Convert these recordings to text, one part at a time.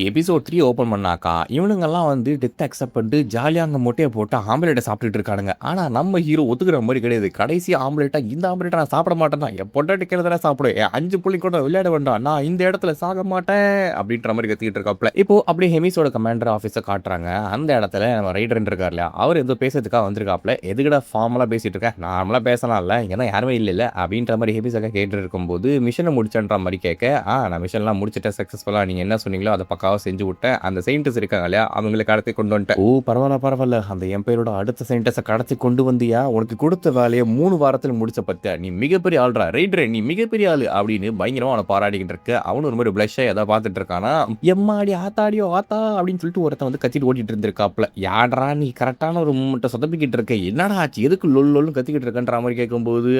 Episode 3 open பண்ணாக்கா இவனுங்கெல்லாம் வந்து death accept பண்ணிட்டு ஜாலியாக அங்கே முட்டையை போட்டு ஆம்லேட்டை சாப்பிட்டுட்டு இருக்கானுங்க. ஆனால் நம்ம ஹீரோ ஒத்துக்கிற மாதிரி கிடையாது. கடைசி ஆம்லேட்டா இந்த ஆம்லேட்டை நான் சாப்பிட மாட்டேன், என் பொண்டாட்டிக்கிறத சாப்பிடுவேன், என் 5 புள்ளி கூட விளையாட வேண்டாம், நான் இந்த இடத்துல சாக மாட்டேன் அப்படின்ற மாதிரி கத்திக்கிட்டு இருக்காப்ல. இப்போ அப்படியே ஹெமிஸோட கமாண்டர் ஆஃபீஸை காட்டுறாங்க. அந்த இடத்துல நம்ம ரைடர் இருக்கார் இல்லையா, அவர் ஏதோ பேசுறதுக்காக வந்திருக்காப்ல. எதுக்கடா ஃபார்மலாக பேசிட்டு இருக்கேன், நார்மலாக பேசலாம்ல, ஏன்னா யாருமே இல்லை அப்படின்ற மாதிரி ஹெமிஸாக கேட்டு இருக்கும்போது மிஷனை முடிச்சன்ற மாதிரி கேட்க, நான் மிஷன்லாம் முடிச்சுட்டேன் சக்ஸஸ்ஃபுல்லாக, நீங்கள் என்ன சொன்னீங்களோ அதை பக்காவாக செஞ்சு விட்டேன், அந்த சயின்டிஸ்ட் இருக்காங்க இல்லையா அவங்களை கடத்தி கொண்டு வந்துட்டேன். ஓ பரவாயில்ல, அந்த எம்பையரோட அடுத்த சயின்டிஸ்டை கடத்தி கொண்டு வந்தியா, உனக்கு கொடுத்த வேலையை 3 வாரத்தில் முடிச்ச பத்தியா, நீ மிகப்பெரிய ஆள்ரா ரைடர், நீ மிகப்பெரிய ஆளு அப்படின்னு பயங்கரமா அவனை பாராட்டிக்கிட்டு இருக்க. அவனு ஒரு மாதிரி பிளஷ்ஷா எதாவது பார்த்துட்டு இருக்கானா, எம்மாடி ஆத்தாடியோ ஆத்தா அப்படின்னு சொல்லிட்டு ஒருத்தன் வந்து கத்திட்டு ஓட்டிட்டு இருந்திருக்காப்ல. யாரா நீ கரெக்டான ஒரு மூமெண்ட்டை சொதப்பிக்கிட்டு இருக்க, என்னடா ஆச்சு, எதுக்கு லொல்லு கத்திக்கிட்டு இருக்கன்ற மாதிரி கேட்கும்போது,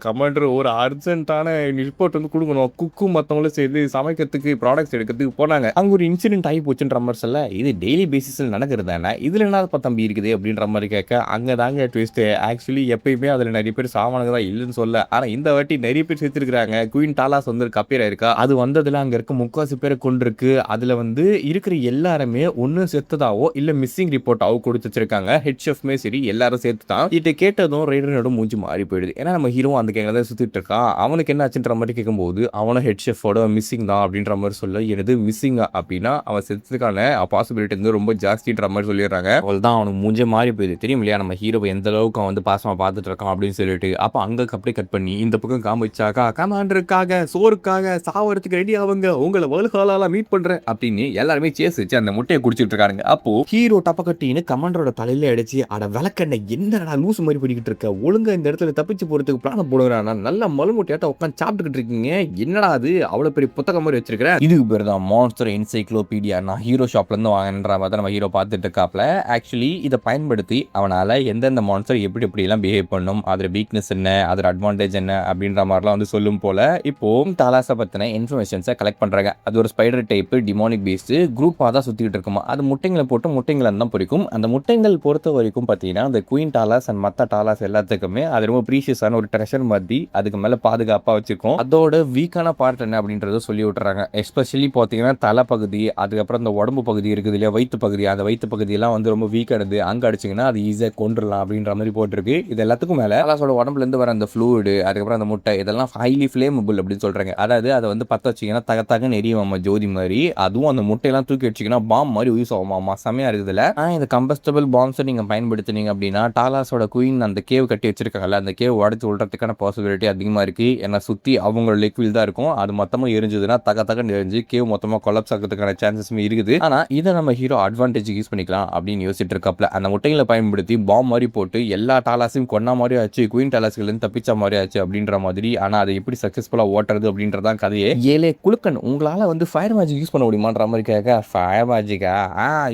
கமாண்டர் ஒரு அர்ஜென்ட்டான ரிப்போர்ட் வந்து கொடுக்கணும், குக்கு மற்றவங்களும் சேர்ந்து சமைக்கிறதுக்கு ப்ராடக்ட்ஸ் எடுக்கிறதுக்கு போனாங்க, அங்கே ஒரு இன்சிடென்ட் ஆகி போச்சுன்ற மாதிரி சொல்ல, இது டெய்லி பேசிஸில் நடக்கிறது தானே, இதில் என்ன தம்பி இருக்குது அப்படின்ற மாதிரி கேட்க, அங்கே தாங்க ட்விஸ்ட்டு. ஆக்சுவலி எப்பயுமே அதில் நிறைய பேர் சாமானுங்க தான் இல்லைன்னு சொல்ல, ஆனால் இந்த வாட்டி நிறைய பேர் சேர்த்துருக்காங்க. குயின் டாலாஸ் வந்து கப்பீராக இருக்கா, அது வந்ததில் அங்கே இருக்க 3/4 பேரை கொண்டிருக்கு. அதில் வந்து இருக்கிற எல்லாருமே ஒன்று செத்துதாவோ இல்லை மிஸ்ஸிங் ரிப்போர்ட்டாவோ கொடுத்து வச்சிருக்காங்க. ஹெட் ஷெஃப்மே சரி எல்லாரும் சேர்த்து தான். இதை கேட்டதும் ரைடரோட மூஞ்சி மாறி போயிடுது. ஏன்னா நம்ம ஹீரோ அந்த கேங்க தான் சுற்றிட்டு இருக்கான். அவனுக்கு என்ன ஆச்சுன்ற மாதிரி கேட்கும்போது, அவனும் ஹெட் ஷெஃபோட மிஸ்ஸிங் தான் அப்படின்ற மாதிரி சொல்ல, எனது மிஸ்ஸிங்கா அப்படின்னா அவன் செத்துக்கான பாசிபிலிட்டி வந்து ரொம்ப ஜாஸ்தின்ற மாதிரி சொல்லிடுறாங்க. அவள்தான் அவனுக்கு மூஞ்சே மாறி போயிடுது. தெரியும் இல்லையா நம்ம ஹீரோ எந்த அளவுக்கு அவன் வந்து பாசமாக பார்த்துட்டு இருக்கான் அப்படின்னு சொல்லிட்டு. அப்போ அங்கே அப்படியே கட் பண்ணி இந்த பக்கம் காமிச்சாக்கா, கமாண்டருக்காக சோறுக்காக சாவறதுக்கு ரெடி ஆகுங்க, உங்களை வேல்ஹாலால மீட் பண்றேன் அப்படின்னு எல்லாருமே சேஸ் வச்சு அந்த முட்டையை குடிச்சிட்டு இருக்காங்க. அப்போ ஹீரோ டப்ப கட்டின்னு கமாண்டரோட தலையில அடிச்சு, அட விளக்கண்ண என்னடா லூசு மாதிரி பண்ணிக்கிட்டு இருக்க, ஒழுங்கா இந்த இடத்துல தப்பிச்சு போறதுக்கு பிளான போடுறானா, நல்லா மலுமுட்டையாட்ட உட்காந்து சாப்பிட்டுக்கிட்டு இருக்கீங்க, என்னடா அது அவ்வளவு பெரிய புத்தகம் மாதிரி வச்சிருக்கிறேன், இதுக்கு பேர் தான் மான்ஸ்டர் என்சைக்ளோபீடியா, நான் ஹீரோ ஷாப்லேருந்து வாங்கின்ற மாதிரி நம்ம ஹீரோ பார்த்துட்டு இருக்காப்ல. ஆக்சுவலி இதை பயன்படுத்தி அவனால் எந்தெந்த மான்ஸ்டர் எப்படி எப்படிலாம் பிஹேவ் பண்ணும், அதோட வீக்னஸ் என்ன, அதோட அட்வான்டேஜ் என்ன அப்படின்ற மாதிரிலாம் வந்து சொல்லும் போல இப்போ டாலாஸை பற்றின இன்ஃபர்மேஷன்ஸை கலெக்ட் பண்ணுறாங்க. அது ஒரு ஸ்பைடர் டைப்பு டிமானிக் பேஸ்டு குரூப்பாக தான் சுற்றிக்கிட்டு இருக்குமா. அது முட்டைங்களை போட்டு முட்டைங்களை தான் பொறிக்கும். அந்த முட்டைங்கள் பொறுத்த வரைக்கும் பார்த்தீங்கன்னா அந்த குயின் டாலாஸ் அண்ட் மற்ற டாலாஸ் எல்லாத்துக்குமே அது ரொம்ப ப்ரீஷியஸான ஒரு ட்ரெஷர் மாதிரி அதுக்கு மேலே பாதுகாப்பாக வச்சுருக்கோம். அதோட வீக்கான பார்ட் என்ன அப்படின்றத சொல்லி விட்டுறாங்க. எஸ்பெஷலி பார்த்தீங்கன்னா தலைப்பகுதி, அதுக்கப்புறம் இந்த உடம்பு பகுதி இருக்குது இல்லையா, வயிற்று பகுதி, அந்த வயிற்று பகுதியெல்லாம் வந்து ரொம்ப வீக்கானது, அங்கே அடிச்சிங்கன்னா அது ஈஸியாக கொண்டுடலாம் அப்படின்ற மாதிரி போட்டிருக்கு. இது எல்லாத்துக்கும் மேலே டாலாஸோட உடம்புலேருந்து வர அந்த ஃப்ளூயிடு, அதுக்கப்புறம் அந்த முட்டை, இதெல்லாம் ஹைலி ஃப்ளேமபிள் அப்படின்னு சொல்கிறாங்க. அதாவது அதை வந்து பற்ற வச்சிங்கன்னா தகத்தாக நெறியுமாம்மா ஜோதி மாதிரி, அதுவும் அந்த முட்டையெல்லாம் தூக்கி வச்சிங்கன்னா பாம் மாதிரி யூஸ் ஆகுமாம்மா. செமையாக இருக்குதுல்ல. இந்த கம்பஸ்டபிள் பாம்ஸை நீங்கள் பயன்படுத்தினீங்க அப்படின்னா டாலாஸோட குயின் அந்த கேவ் கட்டி வச்சிருக்காங்கல்ல, அந்த கேவ் உடச்சு விடுறதுக்கான பாசிபிலிட்டி அதிகமாக இருக்குது. ஏன்னா சுற்றி அவங்களோட லிக்வில் தான் இருக்கும், அது மொத்தமாக எரிஞ்சதுன்னா தகத்தாக நெறிஞ்சு கேவ் மொத்தமாக கொலாப்ஸ் ஆகிறதுக்கான சான்சஸுமே இருக்குது. ஆனால் இதை நம்ம ஹீரோ அட்வான்டேஜ் யூஸ் பண்ணிக்கலாம் அப்படின்னு யோசிச்சுட்டு இருக்காப்ல. அந்த முட்டைகளை பயன்படுத்தி பாம் மாதிரி போட்டு எல்லா டாலாஸையும் கொண்டா மாதிரி ஆச்சு, குயின் டாலாஸ்லேருந்து தப்பிச்ச மாதிரி ஆச்சு அப்படின்ற மாதிரி. ஆனால் அதை எப்படி சக்ஸஸ்ஃபுல்லாக ஓட்டுறது அப்படின்றதான் கதையே. ஏலே குலுக்கன், உங்களால் வந்து ஃபயர் மேஜிக் யூஸ் பண்ண முடியுமான்ற மாதிரி கேட்க, ஃபயர் மேஜிக்கா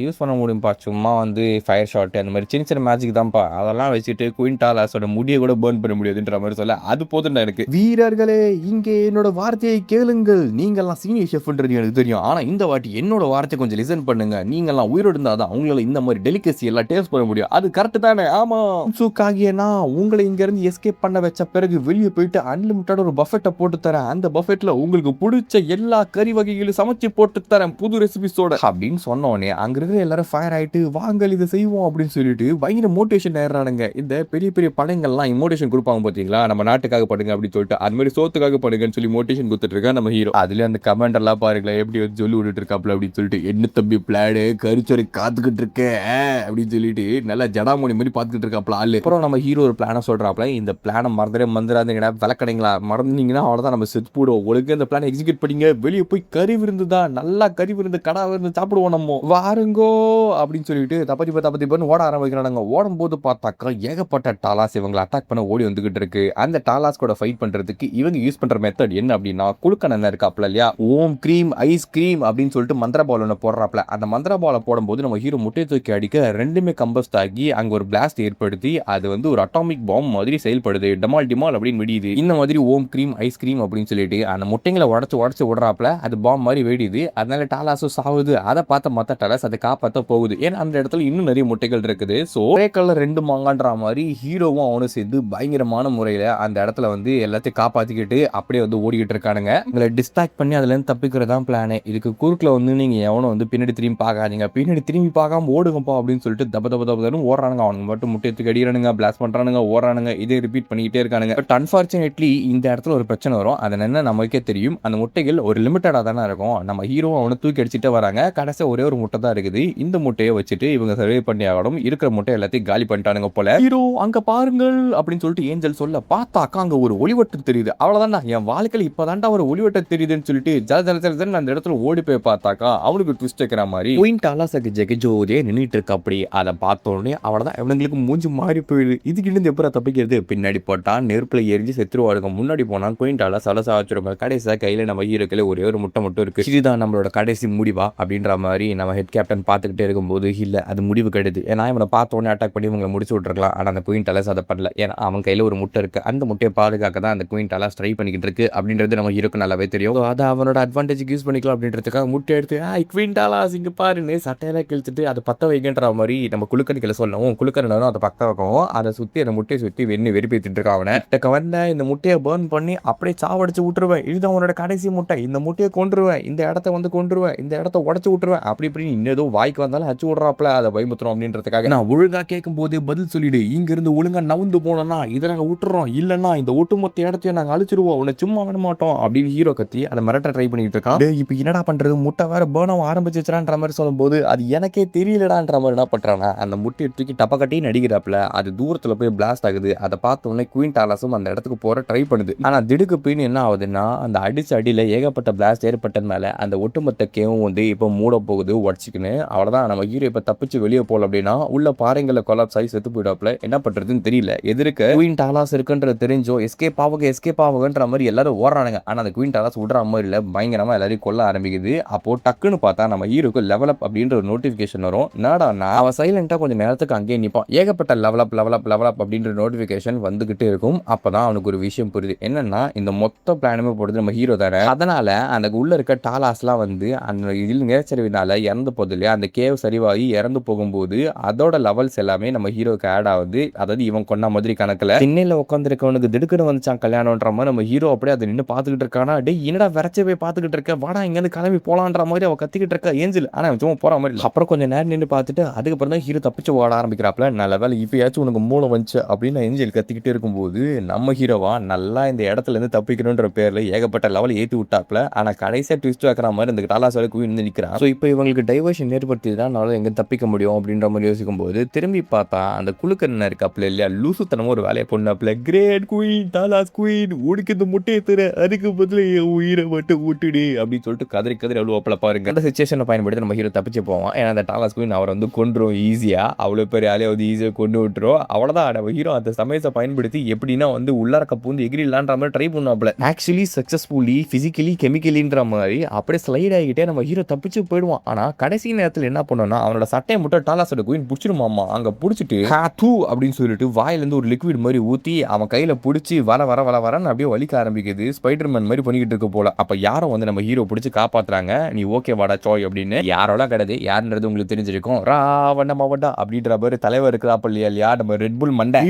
யூஸ் பண்ண முடியும்ப்பா, சும்மா வந்து ஃபயர் ஷாட் அந்த மாதிரி சின்ன சின்ன மேஜிக் தான்ப்பா, அதெல்லாம் வச்சுட்டு குயின் டாலாஸோட முடியை கூட பேர்ன் பண்ண முடியாதுன்ற மாதிரி சொல்ல, அது போதும் எனக்கு. வீரர்களே இங்கே என்னோட வார்த்தையை கேளுங்கள், நீங்கள்லாம் சீனியர் ஷெஃப்ன்றது எனக்கு தெரியும், ஆனால் இந்த வாட்டி என்னோட வார்த்தை கொஞ்சம் லிசன் பண்ணுங்க, நீங்கள்லாம் உயிரோடு இருந்தால் தான் அவங்களால இந்த மாதிரி டெலிகசி எல்லாம் டேஸ்ட் பண்ண முடியும், அது கரெக்ட் தானே? ஆமா சுக்காகியனா, உங்களை இங்கேருந்து எஸ்கேப் பண்ண வச்ச பிறகு வெளியே போயிட்டு அன்லிமிட்டட் ஒரு பஃபெட்டை போட்டு தரேன், அந்த பஃபெட்டில் உங்களுக்கு பிடிச்ச எல்லா கறி வகைகளும் சமைச்சு போட்டு தரேன் புது ரெசிபிஸோட அப்படின்னு சொன்னோடனே அங்கே இருக்கிற எல்லாரும் ஃபயர் ஆகிட்டு வாங்கல் இதை செய்வோம் அப்படின்னு சொல்லிட்டு பயங்கர மோட்டிவேஷன் ஆயிடுறானுங்க. இந்த பெரிய பெரிய படங்கள்லாம் மோட்டிவேஷன் கொடுப்பாங்க பார்த்தீங்களா, நம்ம நாட்டுக்காக படுங்க அப்படின்னு சொல்லிட்டு, அது மாதிரி சோத்துக்காக படுங்கன்னு சொல்லி மோட்டிவேஷன் கொடுத்துட்டு இருக்கா நம்ம ஹீரோ. அதுல அந்த கமெண்ட் எல்லாம் பாருங்களேன் எப்படி வந்து சொல்லி விட்டுட்டு இருக்காப்ல அப்படின்னு சொல்லிட்டு, என்ன தம்பி பிளாடு கரிச்சோரை காத்துக்கிட்டு இருக்கேன் அப்படின்னு சொல்லிட்டு நல்லா ஜடாமணி மாதிரி பார்த்துக்கிட்டு இருக்காப்ல ஆளு. அப்புறம் நம்ம ஹீரோ ஒரு பிளானை சொல்றாப்ல, இந்த பிளானை மறந்துடாதீங்கடா, விளக்கடைங்களா, மறந்துனீங்கன்னா அவ்வளோதான் நம்ம செத்து போடுவோம், ஒழுங்கு இந்த பிளானை எக்ஸிக்யூட் பண்ணிங்க, வெளியே போய் கறி விருந்துதா, நல்லா கறி விருந்து கடா விருந்து சாப்பிடுவோம் நம்ம, வாருங்கோ அப்படின்னு சொல்லிட்டு தப்பத்தி ஓட ஆரம்பிக்கிறாங்க. ஓடும் போது பார்த்தாக்கா ஏகப்பட்ட டாலாஸ் இவங்களை அட்டாக் பண்ண ஓடி வந்துகிட்டு இருக்கு. அந்த டாலாஸ் கூட ஃபைட் பண்றதுக்கு இவங்க யூஸ் பண்ற மெத்தட் என்ன அப்படின்னா, குழுக்கன் என்ன இருக்காப்ல இல்லையா, ஓம் கிரீம் ஐஸ் கிரீம் அப்படின்னு சொல்லிட்டு மந்திர பால் ஒன்று போடுறாப்ல. அந்த மந்திர பாலை போடும்போது நம்ம ஹீரோ முட்டையை தூக்கி அடிக்க ரெண்டுமே கம்பஸ்ட் ஆகி அங்கே ஒரு பிளாஸ்ட் ஏற்படுத்தி அது வந்து ஒரு அட்டாமிக் பாம் மாதிரி செயல்படுது, டமால் டிமால் அப்படின்னு வெடியுது. இந்த மாதிரி ஓம் கிரீம் ஐஸ் கிரீம் அப்படின்னு சொல்லிட்டு அந்த முட்டைங்களை உடச்சு விடுறாப்ல, அது பாம் மாதிரி வெடியுது. அதனால டாலாஸும் சாவுது. அதை பார்த்த மற்ற டாலாஸ் அதை காப்பாற்ற போகுது. ஏன்னா அந்த இடத்துல இன்னும் நிறைய முட்டைகள் இருக்குது. ஸோ ஒரே கலர் ரெண்டு மாங்கான்ற மாதிரி ஹீரோவும் அவனும் சேர்ந்து பயங்கரமான முறையில் அந்த இடத்துல வந்து எல்லாத்தையும் காப்பாற்றிக்கிட்டு அப்படியே வந்து ஓடிக்கிட்டு இருக்கானுங்க. உங்களை டிஸ்ட்ராக்ட் பண்ணி அதுலேருந்து தப்பிக்கிறதான் பிளானு. இதுக்கு குறுக்கில் வந்து நீங்கள் எவனும் வந்து பின்னாடி திரும்பி பார்க்காதீங்க, பின்னாடி திரும்பி பார்க்காம ஓடுங்கப்பா அப்படின்னு சொல்லிட்டு தப தப தபன்னு ஓடுறானுங்க. அவனுங்க மட்டும் முட்டை எடுத்து அடிக்கிறானுங்க, பிளாஸ்ட் பண்ணுறானுங்க, ஓடுறானுங்க, இதே ரிப்பீட் பண்ணிக்கிட்டே இருக்கானுங்க. பட் அன்ஃபார்ச்சுனேட்லி இந்த இடத்துல ஒரு பிரச்சனை வரும். அது என்ன நமக்கே தெரியும். அந்த முட்டைகள் ஒரு லிமிட்டடாக தானே இருக்கும். நம்ம ஹீரோ அவனை தூக்கி அடிச்சுட்டு வராங்க. கடைசியாக ஒரே ஒரு முட்டை தான் இருக்குது. இந்த முட்டையை வச்சுட்டு இவங்க சர்வே பண்ணி ஆகணும். இருக்கிற முட்டை எல்லாத்தையும் காலி பண்ணிட்டானுங்க போல. ஹீரோ அங்கே பாருங்கள் அப்படின்னு சொல்லிட்டு ஏஞ்சல் சொல்ல பார்த்தாக்கா அங்கே ஒரு ஒளிவட்டம் தெரியுது. அவ்வளோதான்டா என் வாழ்க்கையில் இப்போதான்டா ஒரு ஒளிவட்டம் தெரியுதுன்னு சொல்லிட்டு ஜல ஜல ஜல அந்த இடத்துல ஓடி போய் பார்த்தாக்கா அவனுக்கு ட்விஸ்ட் வைக்கிற மாதிரி குயின் டாலாஸுக்கு ஜெகஜோதியே நின்றுட்டு இருக்கு. அப்படி அதை பார்த்தோன்னே அவ்வளோதான் இவனுங்களுக்கு மூஞ்சி மாறி போயிடுது. இதுக்கு இருந்து எப்போ தப்பிக்கிறது? பின்னாடி போட்டால் நெருப்பில் எரிஞ்சு செத்துருவாடுங்க. முன்னாடி போனால் குயின் டாலாஸ் அலசா வச்சிருங்க. கடைசியாக கையில் நம்ம ஹீரோக்கில் ஒரே ஒரு முட்டை மட்டும் இருக்கு. இதுதான் நம்மளோட கடைசி முடிவா அப்படின்ற மாதிரி நம்ம ஹெட் கேப்டன் பார்த்துக்கிட்டே இருக்கும்போது இல்லை அது முடிவு கிடையாது. ஏன்னா இவனை பார்த்தோன்னே அட்டாக் பண்ணி இவங்களை முடிச்சு விட்டுருக்கலாம். ஆனால் அந்த குயின் டாலாஸ் அதை பண்ணல. ஏன்னா அவன் கையில் ஒரு முட்டை இருக்கு. அந்த முட்டையை பாதுகாக்க தான் அந்த குயின் டாலாஸ் ட்ரை பண்ணிக்கிட்டு இருக்கு அப்படின்றது நம்ம ஹீரோக்கு நல்லாவே தெரியும். அதை அவனோட அட்வான்டேஜ் யூஸ் பண்ணிக்கலாம் அப்படின்றதுக்காக முட்டை எடுத்து குயின் டாலாஸ் இங்கே பாருன்னு சட்டையெல்லாம் கிழிச்சிட்டு அதை பற்ற வைக்கின்ற மாதிரி நம்ம குளுக்கணிக்கல சொல்லவும் குளுக்கணும் அதை பற்ற வைக்கவும் அதை சுற்றி அந்த முட்டையை சுற்றி வெறுப்பேற்றிட்டு இருக்கான். அவனை வந்த இந்த முட்டையை பர்ன் பண்ணி அப்படியே சாவடிச்சு விட்டுருவேன். இதுதான் அவனோட கடைசி முட்டை. இந்த முட்டையை கொண்டுருவேன், இந்த இடத்த வந்து கொண்டுருவேன், இந்த இடத்த உடச்சு விட்டுருவேன் அப்படி இப்படின்னு இன்னும் வாய்க்கு வந்தாலும் அச்சு விட்றாப்புல அதை பயமுத்துறோம் அப்படின்றதுக்காக நான் ஒழுங்கா கேட்கும் போது பதில் சொல்லிடு. இங்கிருந்து ஒழுங்கா நவுந்து போனோம்னா இதை நாங்கள் விட்டுறோம், இல்லைன்னா இந்த ஒட்டுமொத்த இடத்தையும் நாங்கள் அழிச்சிருவோம், உன்னை சும்மா விட மாட்டோம் அப்படின்னு ஹீரோ கத்தி அதை மிரட்ட ட்ரை பண்ணிட்டு இருக்கான். இப்போ என்னடா பண்றது, முட்டை வேற பேர்ன் ஆரம்பிச்சிச்சுன்ற மாதிரி சொல்லும்போது அது எனக்கே தெரியலடான்ற மாதிரி என்ன பண்றானா அந்த முட்டையை தூக்கி டப்ப கட்டி நடிக்கிறாப்புல. அது தூரத்துல போய் பிளாஸ்ட் ஆகுது. அதை பார்த்த உடனே குயின் டாலாஸும் அந்த இடத்துக்கு போற ட்ரை பண்ணுது. ஆனா திடுக்கு பின் என்ன ஆகுதுன்னா அந்த அடிச்ச அடியில ஏகப்பட்ட பிளாஸ்ட் ஏற்பட்டதுனால அந்த ஒட்டுமொத்த கேவும் வந்து இப்போ மூட போகுது உடச்சிக்கின்னு. அவ்வளவுதான் நம்ம ஹீரோ இப்ப தப்பிச்சு வெளியே போல அப்படின்னா உள்ள பாறைங்களை கொலாப்ஸ் ஆகி செத்து போயிடாப்புல. என்ன பண்றதுன்னு தெரியல. எதிர்க்க குயின் டாலாஸ் இருக்குன்றது தெரிஞ்சோ எஸ்கேப் ஆகுன்ற மாதிரி எல்லாரும் ஓடுறானுங்க. ஆனா அந்த குயின் டாலாஸ் விடுற மாதிரி இல்ல, பயங்கரமா எல்லாரையும் கொல்ல ஆரம்பிக்குது. அப்போ டக்குன்னு பார்த்தா நம்ம ஹீரோக்கு லெவல் அப் அப்படின்ற ஒரு நோட்டிபிகேஷன் வரும். நாடானா அவன் சைலண்டா கொஞ்சம் நேரத்துக்கு அங்கேயே நிற்பான். ஏகப்பட்ட லெவல் அப் அப்படின்ற நோட்டிபிகேஷன் வந்துகிட்டே இருக்கும். அப்பதான் அவனுக்கு ஒரு விஷயம் புரியுது. என்னன்னா இந்த மொத்த பிளானுமே போடுறது நம்ம ஹீரோ தானே. அதனால அந்த உள்ள இருக்க டாலாஸ்லாம் வந்து அந்த இதில் நிலச்சரிவினால இறந்து போகுது இல்லையா, அந்த கேவ் சரிவாகி இறந்து போகும்போது அதோட லெவல்ஸ் எல்லாமே நம்ம ஹீரோக்கு ஆட் ஆகுது. அதாவது இவன் கொண்ட மாதிரி கணக்குல திண்ணையில உட்காந்துருக்கவனுக்கு திடுக்குன்னு வந்துச்சான் கல்யாணம்ன்ற மாதிரி நம்ம ஹீரோ அப்படியே அதை நின்று பார்த்துக்கிட்டு இருக்கானா. டே என்னடா விரைச்சி போய் பார்த்துக்கிட்டு இருக்க, வாடா இங்கேருந்து கிளம்பி போலான்ற மாதிரி அவன் கத்திக்கிட்டு இருக்கா ஏஞ்சல். ஆனால் சும்மா போற மாதிரி இல்லை. அப்புறம் கொஞ்சம் நேரம் நின்று பார்த்துட்டு அதுக்கப்புறம் தான் ஹீரோ தப்பிச்சு ஓட ஆரம்பிக்கிறாப்ல. நல்ல வேலை இப்பயாச்சும் உனக்கு மூளை வந்துச்சு அப்படின்னு ஏஞ்சல் கத்திக்கிட்டே இருக்கும்போது நம்ம ஹீரோவா நல்லா இந்த இடத்துல இருந்து தப்பிக்கணுன்ற பேர்ல ஏகப்பட்ட லெவல் ஏற்றி விட்டாப்ல. ஆனால் கடைசியாக ட்விஸ்ட் வைக்கிற மாதிரி இந்த டாலாஸ் வரைக்கும் இருந்து நிற்கிறான். ஸோ இப்போ இவங்களுக்கு டைவர்ஷன் ஏற்படுத்தி தான் நல்லா எங்கே தப்பிக்க முடியும் அப்படின்ற மாதிரி யோசிக்கும் போது திரும்பி பார்த்தா அந்த குழுக்கண்ண இருக்காப்ல இல்லையா, லூசுத்தனமும் ஒரு வேலையை பொண்ணாப்ல. கிரேட் குயின் டாலாஸ் குயின் உனக்கு இந்த முட்டையை தர, அதுக்கு பதில் உயிரை மட்டும் விட்டுடு அப்படின்னு சொல்லிட்டு கதறி அவ்வளோ பாருங்க. அந்த சிச்சுவேஷனை பயன்படுத்தி நம்ம ஹீரோ தப்பிச்சு போவான். ஏன்னா அந்த டாலாஸ் குயின் அவரை வந்து கொண்டுரும் ஈஸியா, அவ்வளோ பெரிய ஆளே வந்து ஈஸியாக கொண்டு விட்டுரும். அவ்வளோதான் நம்ம ஹீரோ அந்த சமயத்தை பயன்படுத்தி எப்படின்னா வந்து உள்ளாரக்க பூந்து எகிரிலான்ற மாதிரி ட்ரை பண்ணாப்ல. ஆக்சுவலி சக்சஸ்ஃபுல்லி பிசிக்கலி கெமிக்கலின்ற மாதிரி அப்படியே ஸ்லைட் ஆகிட்டே நம்ம ஹீரோ தப்பிச்சு போயிடுவான். ஆனால் கடைசி நேரத்தில் என்ன பண்ணோம்னா அவனோட சட்டையை மட்டும் டாலாஸோட குயின் பிடிச்சிருமாமா. அங்கே பிடிச்சிட்டு ஹாத்து அப்படின்னு சொல்லிட்டு வாயிலேருந்து ஒரு லிக்விட் மாதிரி ஊற்றி அவன் கையில் பிடிச்சி வரன்னு அப்படியே வலிக்க ஆரம்பிக்குது. ஸ்பைடர்மேன் மாதிரி பண்ணிக்கிட்டு இருக்க போல. அப்போ யாரும் வந்து நம்ம ஹீரோ பிடிச்சி காப்பாற்றுறாங்க. நீ ஓகே வாடா சாய் அப்படின்னு. யாரோட கிடையாது, யாருன்றது உங்களுக்கு தெரிஞ்சிருக்கும். ராவண்ண மாவட்டா அப்படின்ற மாதிரி தலைவர் இருக்கிறாப்ப இல்லையா நம்ம ரெட்புல் மண்டை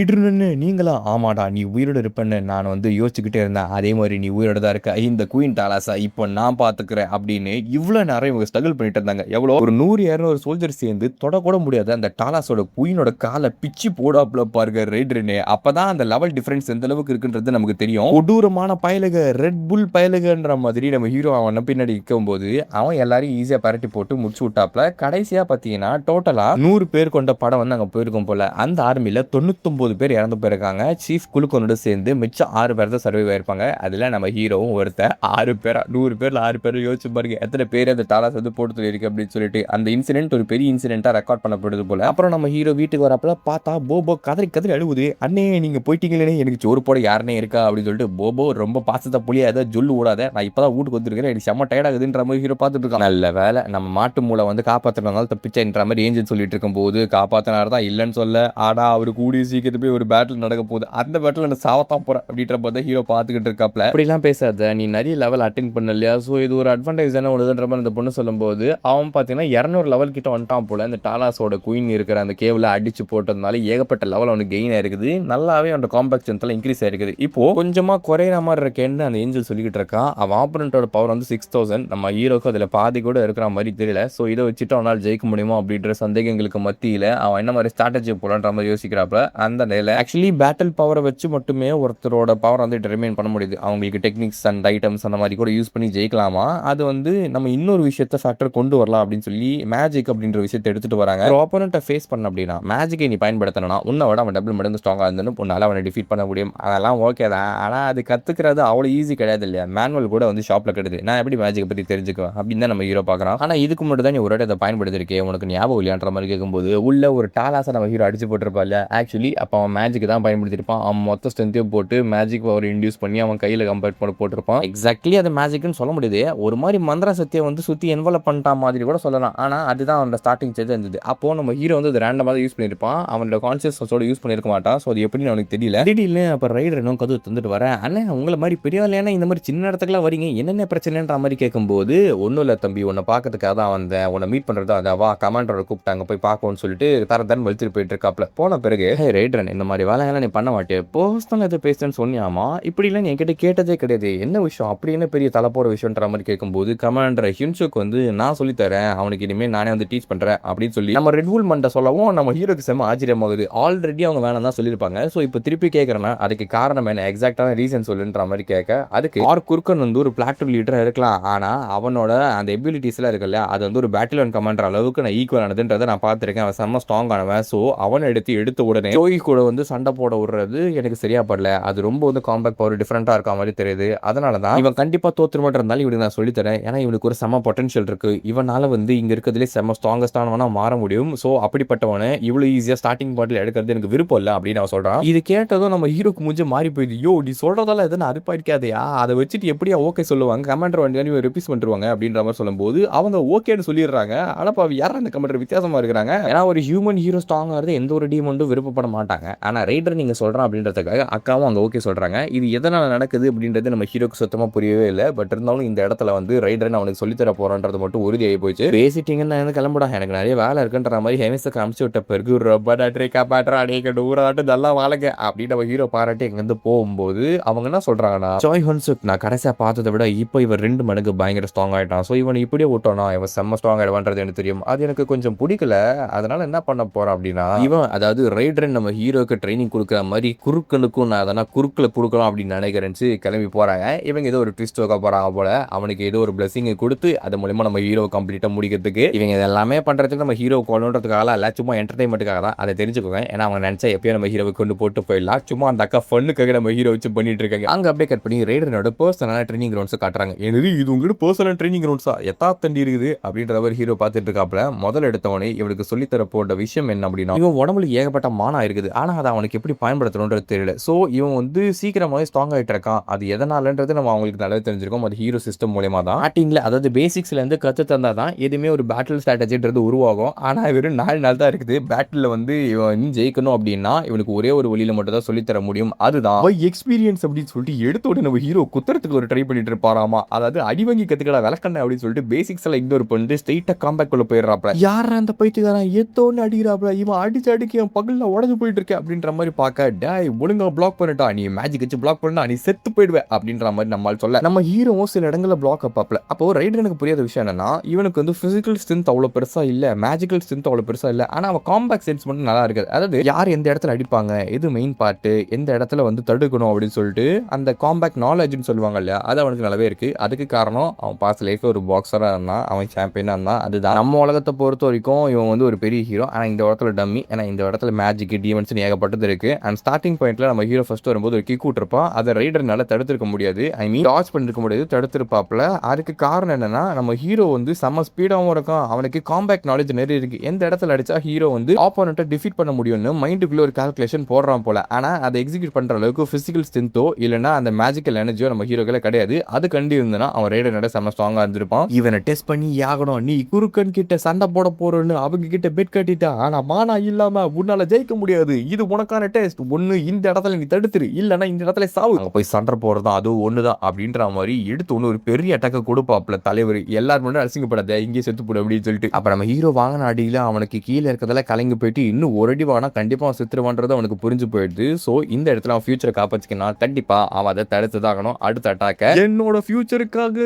நீங்களா? ஆமாடா நீ உயிரோட இருப்பேன்னு நான் வந்து யோசிச்சுக்கிட்டே இருந்தேன். அதே மாதிரி நீ உயிரோட தான் இருக்க. இந்த குயின் டாலாஸா இப்போ நான் பார்த்துக்கிறேன் அப்படின்னு இவ்வளோ நேரம் இவங்க ஸ்ட்ரகிள் பண்ணிட்டு இருந்தாங்க. எவ்வளோ ஒரு 100-200 சோல்ஜர் சேர்ந்து தொடக்கூட முடியாது அந்த டாலாஸோட குயினோட காலை பிச்சு போடாப்புல பாருங்க ரைடர்னு. அப்பதான் அந்த லெவல் டிஃபரன்ஸ் எந்த அளவுக்கு இருக்குன்றது நமக்கு தெரியும். கொடூரமான பயலுக ரெட் புல் பயலுகன்ற மாதிரி நம்ம ஹீரோ அவன் பின்னாடி நிற்கும் போது அவன் எல்லாரையும் ஈஸியாக பரட்டி போட்டு முடிச்சு விட்டாப்ல. கடைசியாக பார்த்தீங்கன்னா டோட்டலாக 100 பேர் கொண்ட படம் வந்து அங்கே போயிருக்கும் போல. அந்த ஆர்மியில் 99 பேர் இறந்து போயிருக்காங்க. சீஃப் குழுக்கனோட சேர்ந்து மிச்சம் 6 பேர் தான் சர்வைவ் ஆயிருப்பாங்க. அதில் நம்ம ஹீரோவும் ஒருத்தர். 6 பேரா 100 பேரில் 6 பேர் யோசிச்சு பாருங்க எத்தனை பேர் அந்த டாலாஸ் வந்து போட்டு இருக்கு அப்படின்னு சொல்லிட்டு. அந்த இன்சிடென்ட் ஒரு பெரிய இன்சிடென்ட்டாக ரெக்கார்ட் பண்ணப்படுது போல. அப்புறம் நம்ம ஹீரோ வீட்டுக்கு வரப்பல பார்த்தா போபோ கதறி அழுவுது. அண்ணே நீங்கள் போயிட்டீங்களே, எனக்கு சோறு போட யாருனே இருக்கா அப்படின்னு சொல்லிட்டு போபோ ரொம்ப பாசத்தை புளியாத ஜொல்லு விடாத, நான் இப்போதான் வீட்டுக்கு வந்துருக்கிறேன், எனக்கு செம்ம டயர்ட் ஆகுதுன்ற மாதிரி ஹீரோ பார்த்துட்டு இருக்கான். நல்ல வேலை நம்ம மாட்டு மூளை வந்து காப்பாற்றுறதுனால தப்பிச்சேன்ற மாதிரி ஏஞ்சல் சொல்லிட்டு இருக்கும் போது காப்பாற்றினார் தான் இல்லைன்னு சொல்ல. ஆனா அவரு கூடிய சீக்கிரத்து போய் ஒரு பேட்டில் நடக்க போகுது. அந்த பேட்டில் நான் சாவத்தான் போறேன் அப்படின்ற போது ஹீரோ பார்த்துக்கிட்டு இருக்காப்ல. அப்படிலாம் பேசாத, நீ நிறைய லெவல் அட்டென்ட் பண்ண இல்லையா, ஸோ இது ஒரு அட்வான்டேஜ் தானே ஒழுதுன்ற மாதிரி அந்த பொண்ணு சொல்லும்போது அவன் பார்த்தீங்கன்னா 200 லெவல் கிட்ட வந்துட்டான் போல. இந்த டாலாஸோட குயின் இருக்கிற அந்த கேவில் அடிச்சு போட்டதுனால ஏகப்பட்ட லெவல் அவனுக்கு கெயின் ஆயிருக்குது. நல்லாவே அவனோட காம்பாக்ட் இன்க்ரீஸ் ஆயிருக்குது. இப்போ கொஞ்சமா குறையிற மாதிரி இருக்கேன்னு அந்த ஏஞ்சல் சொல்லிக்கிட்டு இருக்கான். அவன் ஆப்பரண்டோட பவர் வந்து 6000, நம்ம ஹீரோ ஹீரோக்கு அதில் பாதி கூட இருக்கிற மாதிரி தெரியல. ஸோ இதை வச்சுட்டு அவனால் ஜெயிக்க முடியுமா அப்படின்ற சந்தேகங்களுக்கு மத்தியில் அவன் என்ன மாதிரி ஸ்ட்ராட்டஜி போலான்ற மாதிரி யோசிக்கிறாப்புல. அந்த நிலையில் ஆக்சுவலி பேட்டில் பவரை வச்சு மட்டுமே ஒருத்தரோட பவர் வந்து டிட்டர்மைன் பண்ண முடியுது. அவங்களுக்கு டெக்னிக்ஸ் அண்ட் ஐட்டம்ஸ் அந்த மாதிரி கூட யூஸ் பண்ணி ஜெயிக்கலாமா, அது வந்து நம்ம இன்னொரு விஷயத்த ஃபேக்டர் கொண்டு வரலாம் அப்படின்னு சொல்லி மேஜிக் அப்படின்ற விஷயத்தை எடுத்துட்டு வராங்க. ஒரு ஆப்போனண்ட்டை ஃபேஸ் பண்ண அப்படின்னா மேஜிக்கை நீ பயன்படுத்தணும்னா உன்னை விட அவன் டபுள் மடங்கு ஸ்ட்ராங்காக இருந்தனும் உன்னால் அவனை டிஃபீட் பண்ண முடியும். அதெல்லாம் ஓகே தான். ஆனால் அது கற்றுக்கிறது அவ்வளோ ஈஸி கிடையாது இல்லையா. மேனுவல் கூட வந்து ஷாப்பில் கிடையாது. நான் எப்படி மேஜிக்கை பற்றி தெரிஞ்சுக்குவேன் அப்படின்னு தான் நம்ம ஹீரோ பார்க்குறோம். ஆனால் இதுக்கு முன்னாடி தான் நீ ஒரு இதை பயன்படுத்திருக்கேன் உனக்கு ஞாபகம் இல்லையான்ற மாதிரி கேட்கும்போது உள்ள ஒரு டாலாஸை நம்ம ஹீரோ அடிச்சு போட்டிருப்பா இல்லையா. ஆக்சுவலி அப்போ அவன் மேஜிக் தான் பயன்படுத்திருப்பான். அவன் மொத்த ஸ்ட்ரென்த்தையும் போட்டு மேஜிக் பவர் இன்டியூஸ் பண்ணி அவன் கையில் கம்பேர்ட் பண்ணி போட்டிருப்பான். எக்ஸாக்ட்லி அது மேஜிக்னு சொல்ல முடியுது. ஒரு மாதிரி மந்திர சத்தியை வந்து சுற்றி என்வலப் பண்ணிட்டா மாதிரி கூட சொல்லலாம். ஆனால் அதுதான் அவனோட ஸ்டார்டிங் ஸ்டேஜ் இருந்தது. அப்போ நம்ம ஹீரோ வந்து அது ரேண்டமாக யூஸ் பண்ணியிருப்பான். அவனோட கான்சியஸோட யூஸ் பண்ணியிருக்க மாட்டான். ஸோ அது எப்படின்னு அவனுக்கு தெரியல. திடீர்னு அப்போ ரைடர் இன்னும் கதவு தந்துட்டு வரேன். அண்ணன் உங்களை மாதிரி பெரிய இல்லைன்னா இந்த மாதிரி சின்ன இடத்துக்குலாம் வரீங்க, என்னென்ன பிரச்சனைன்ற மாதிரி கேட்கும்போது ஒன்றும் இல்லை தம்பி, உன்னை பார்க்கறதுக்காக தான் வந்தேன், உன்னை மீட் பண்ணுறது அதை வா கமாண்டரை கூப்பிட்டாங்க போய் பார்க்கணும்னு சொல்லிட்டு தரதன் வலிச்சுட்டு போயிட்டு இருக்காப்ல. போன பிறகு ரைடரன் இந்த மாதிரி வேலையெல்லாம் நீ பண்ண மாட்டேன், பர்சனல் எது பேசுன்னு சொன்னியாமா, இப்படிலாம் நீ என்கிட்ட கேட்டதே கிடையாது, என்ன விஷயம் அப்படி என்ன பெரிய தலை போகிற விஷயன்ற மாதிரி கேட்கும்போது கமாண்டர் ஹின்சுக்கு வந்து நான் சொல்லித்தரேன், அவனுக்கு இனிமேல் நானே வந்து டீச் பண்ணுறேன் அப்படின்னு சொல்லி நம்ம ரெட் புல் மண்டை சொல்லவும் நம்ம ஹீரோக்கு செம்ம ஆச்சரியமாகுது. ஆல்ரெடி அவங்க வேணாம் தான் சொல்லியிருப்பாங்க. ஸோ இப்போ திருப்பி கேட்குறேன்னா அதுக்கு காரணம் என்ன, எக்ஸாக்டான ரீசன் சொல்லுன்ற மாதிரி கேட்க அதுக்கு ஆர் குர்கன் வந்து ஒரு பிளாட்டூன் லீடராக இருக்கலாம், ஆனால் அவனோட அந்த எபிலிட்டிஸ்லாம் இருக்குல்ல அது வந்து ஒரு பேட்டிலியன் கமாண்டர் அளவுக்கு நான் ஈக்குவல் ஆனதுன்றதை நான் பார்த்துருக்கேன். அவன் செம்ம ஸ்ட்ராங் ஆனவன். ஸோ அவனை எடுத்த உடனே ஜோயி கூட வந்து சண்டை போட விடுறது எனக்கு சரியா படல. அது ரொம்ப வந்து காம்பேக்ட் பவர் டிஃப்ரெண்டாக இருக்க மாதிரி தெரியுது. அதனால தான் இவன் கண்டிப்பாக தோற்று மட்டும் இருந்தாலும் இவனுக்கு நான் சொல்லித்தரேன். ஏன்னா இவனுக்கு ஒரு செம்ம பொட்டன்ஷியல் இருக்கு. இவனால வந்து இங்கே இருக்கிறதுலே செம்ம ஸ்ட்ராங்கஸ்டானவனா மாற முடியும். ஸோ அப்படிப்பட்டவனை இவ்வளோ ஈஸியாக ஸ்டார்டிங் பாட்டில் எடுக்கிறது எனக்கு விருப்பம் இல்லை அப்படின்னு அவன் சொல்கிறான். இது கேட்டதும் நம்ம ஹீரோக்கு முடிஞ்சு மாறி போயிடுது. யோ நீ சொல்கிறதால எதுவும் அறுப்பா இருக்காதையா, அதை வச்சுட்டு எப்படியா ஓகே சொல்லுவாங்க, கமாண்டர் வண்டி ரிப்பீஸ் பண்ணிருவாங்க அப்படின்ற மாதிரி சொல்லும்போது அவங்க ஓகேன்னு சொல்லிடுறாங்க. ஆனால் இப்போ யாரும் அந்த கமாண்டர் வித்தியாசமாக இருக்கிறாங்க. ஏன்னா ஒரு ஹியூமன் ஹீரோ ஸ்ட்ராங் ஆகிறது எந்த ஒரு டீமண்டும் விருப்பப்பட மாட்டாங்க. ஆனால் ரைடர் நீங்கள் சொல்கிறான் அப்படின்றதுக்காக அக்காவும் அங்கே ஓகே சொல்கிறாங்க. இது எதனால் நடக்குது அப்படின்றது நம்ம ஹீரோக்கு சுத்தமாக புரியவே இல்லை. பட் இருந்தாலும் இந்த இடத்துல வந்து ரைடர் அவனுக்கு சொல்லித்தர போகிறான்றது மட்டும் உறுதியாகி போச்சு. பேசிட்டிங்கன்னு எனக்கு கிளம்புடா, எனக்கு நிறைய வேலை இருக்குன்ற மாதிரி ஹெமிஸுக்கு அமுச்சு விட்ட பிறகு ரொம்ப நன்றி காப்பாற்றா அடிக்க ஊராட்டு நல்லா வாழங்க அப்படின்னு நம்ம ஹீரோ பாராட்டி இங்கேருந்து போகும்போது அவங்க என்ன சொல்கிறாங்கன்னா, ஜாய் ஹன்சுக் நான் கடைசியாக பார்த்ததை விட இப்போ இவன் 2 மடங்கு பயங்கர ஸ்ட்ராங் ஆகிட்டான். ஸோ இவன் இப்படியே விட்டோன்னா இவன் செம்ம ஸ்ட்ராங் ஆகிடுவான்றது எனக்கு தெரியும். அது எனக்கு கொஞ்சம் பிடிக்கல. அதனால என்ன பண்ண போகிறான் அப்படின்னா, இவன் அதாவது ரைடர் நம்ம ஹீரோக்கு ட்ரைனிங் கொடுக்குற மாதிரி குறுக்கனுக்கும் நான் அதனால் குறுக்கில் கொடுக்கலாம் அப்படின்னு நினைக்கிறேன் கிளம்பி போகிறாங்க. இவங்க ஏதோ ஒரு ட்விஸ்ட் வைக்க போகிறாங்க போல. அவனுக்கு ஏதோ ஒரு பிளஸிங்கை கொடுத்து அது மூலமா நம்ம ஹீரோ கம்ப்ளீட்டாக முடிக்கிறதுக்கு இவங்க இதெல்லாமே பண்ணுறதுக்கு நம்ம ஹீரோ கொள்ளுன்றதுக்காக இல்லை, சும்மா என்டர்டைன்மெண்ட்டுக்காக தான். அதை தெரிஞ்சுக்கோங்க. ஏன்னா அவங்க நினச்சா எப்பயும் நம்ம ஹீரோவை கொண்டு போட்டு போயிடலாம். சும்மா அந்த அக்கா ஃபன்னுக்காக நம்ம ஹீரோ வச்சு பண்ணிட்டு இருக்காங்க. அங்கே அப்படியே கட் பண்ணி ரைடரோட பர்சனலான ட்ரைனிங் கிரவுண்ட்ஸ் காட்டுறாங்க. என்னது இது உங்களோட பர்சனல் ட்ரைனிங் கிரவுண்ட்ஸா எத்தாத்தண்டி இருக்குது அப்படின்ற ஒரு ஹீரோ பார்த்துட்டு இருக்காப்ல. முதல் எடுத்தவனே இவனுக்கு சொல்லித்தர போட்ட விஷயம் என்ன அப்படின்னா, இவன் உடம்புல ஏகப்பட்ட மானா இருக்குது. ஆனால் அதை அவனுக்கு எப்படி பயன்படுத்தணுன்றது தெரியல. ஸோ இவன் வந்து சீக்கிரமாகவே ஸ்ட்ராங் ஆகிட்டு இருக்கான். அது எதனாலன்றது நம்ம அவங்களுக்கு நல்லா தெரிஞ்சிருக்கோம். அது ஹீரோ சிஸ்டம் மூலமா தான் ஆக்டிங்ல, அதாவது பேசிக்ஸ்லேருந்து கற்று தந்தா தான் எதுவுமே ஒரு பேட்டில் ஸ்ட்ராட்டஜின்றது உருவாகும். ஆனால் வெறும் 4 நாள் தான் இருக்குது. பேட்டில் வந்து இவன் ஜெயிக்கணும் அப்படின்னா இவனுக்கு ஒரே ஒரு வழியில மட்டும் தான் சொல்லித்தர முடியும். அதுதான் எக்ஸ்பீரியன்ஸ் அப்படின்னு சொல்லிட்டு எடுத்த உடனே நம்ம ஹீரோ குத்துறதுக்கு ஒரு ட்ரை பண்ணிட்டு இருப்பாராமா. அதாவது அடி வாங்கி கத்துக்கடா விளக்கண்ண அப்படின்னு சொல்லிட்டு பேசிக்ஸ் எல்லாம் இக்னோர் பண்ணிட்டு ஸ்ட்ரெயிட்டா காம்பேக்ட் குள்ள போயிடுறாப்ல. யாரா அந்த பைத்தியக்காரன் எத்தோன்னு அடிக்கிறாப்ல, இவன் அடிச்சு அடிக்க என் பகல்ல உடஞ்சு போயிட்டு இருக்க அப்படின்ற மாதிரி பார்க்க, டேய் ஒழுங்கா பிளாக் பண்ணிட்டா, நீ மேஜிக் வச்சு பிளாக் பண்ணா நீ செத்து போயிடுவே அப்படின்ற மாதிரி நம்மால் சொல்ல நம்ம ஹீரோவும் சில இடங்கள்ல பிளாக் அப்பாப்ல. அப்போ ரைடர் எனக்கு புரியாத விஷயம் என்னன்னா, இவனுக்கு வந்து பிசிக்கல் ஸ்ட்ரென்த் அவ்வளவு பெருசா இல்ல, மேஜிக்கல் ஸ்ட்ரென்த் அவ்வளவு பெருசா இல்ல, ஆனா அவன் காம்பேக்ட் சென்ஸ் மட்டும் நல்லா இருக்குது. அதாவது யார் எந்த இடத்துல அடிப்பாங்க, எது மெயின் பார்ட், எந்த இடத்துல வந்து தடுக்கணும் அப்படின்னு சொல்லிட்டு அந்த காம்பேக்ட் நாலேஜ்னு சொல்லுவாங்க இல்லையா, அது அவனுக்கு நல்லாவே இருக்கு. அதுக்கு காரணம் அவன் பாஸ்ட் லைஃப்ல ஒரு பாக்ஸரா இருந்தான், அவன் சாம்பியனா இருந்தான். அதுதான் நம்ம உலகத்தை பொறுத்த வரைக்கும் இவன் வந்து ஒரு பெரிய ஹீரோ. ஆனா இந்த இடத்துல டம்மி. ஏன்னா இந்த இடத்துல மேஜிக் டீமன்ஸ் ஏகப்பட்டது இருக்கு. அண்ட் ஸ்டார்டிங் பாயிண்ட்ல நம்ம ஹீரோ ஃபர்ஸ்ட் வரும்போது ஒரு கிக் விட்டுருப்பான். அதை ரைடர்னால தடுத்திருக்க முடியாது, ஐ மீன் டாச் பண்ணிருக்க முடியாது, தடுத்திருப்பாப்ல. அதுக்கு காரணம் என்னன்னா, நம்ம ஹீரோ வந்து செம்ம ஸ்பீடாகவும் இருக்கான், அவனுக்கு காம்பேக்ட் நாலேஜ் நிறைய இருக்கு. எந்த இடத்துல அடிச்சா ஹீரோ வந்து ஆப்போனண்ட்டை டிஃபீட் பண்ண முடியும்னு மைண்டுக்குள்ள ஒரு கால்குலேஷன் போடுறான் போல. ஆனா அதை எக்ஸிக்யூட் பண்ற அளவுக்கு பிசிக்கல் ஸ்ட்ரென்த்தோ இல்லைன்னா அந்த மேஜிக்கல் எனர்ஜியோ நம்ம ஹீரோக்கள கிடையாது. அது கண்டு இருந்தனா அவன் ரைடர் செம்ம ஸ்ட்ராங்கா இருந்திருப்பான். இவனை டெஸ்ட் பண்ணி ஆகணும், நீ குறுக்கன் கிட்ட சண்டை போட போறன்னு அவங்க கிட்ட பெட் கட்டிட்டா, ஆனா மானா இல்லாம உன்னால ஜெயிக்க முடியாது, இது உனக்கான டெஸ்ட், ஒண்ணு இந்த இடத்துல நீ தடுத்துரு, இல்லன்னா இந்த இடத்துல சாவு, அங்க போய் சண்டை போறதா அது ஒண்ணுதான் அப்படின்ற மாதிரி எடுத்து ஒண்ணு ஒரு பெரிய அட்டாக்க கொடுப்பாப்ல தலைவர். எல்லாரும் முன்னாடி அசிங்கப்படாத, இங்கே செத்து போடு அப்படின்னு சொல்லிட்டு. அப்ப நம்ம ஹீரோ வாங்கின அடியில அவனுக்கு கீழே இருக்கிறதெல்லாம் கலங்கி போயிட்டு இன்னும் ஒரு அடி வாங்கினா கண்டிப்பா செத்துருவான்றது அவனுக்கு புரிஞ்சு போயிடுது. சோ இந்த இடத்துல அவன் ஃபியூச்சரை காப்பாற்றிக்கணும், கண்டிப்பா அவன் அதை தடுத்து தாகணும். அடுத்த அட்டாக்க என்னோட ஃபியூச்சருக்காக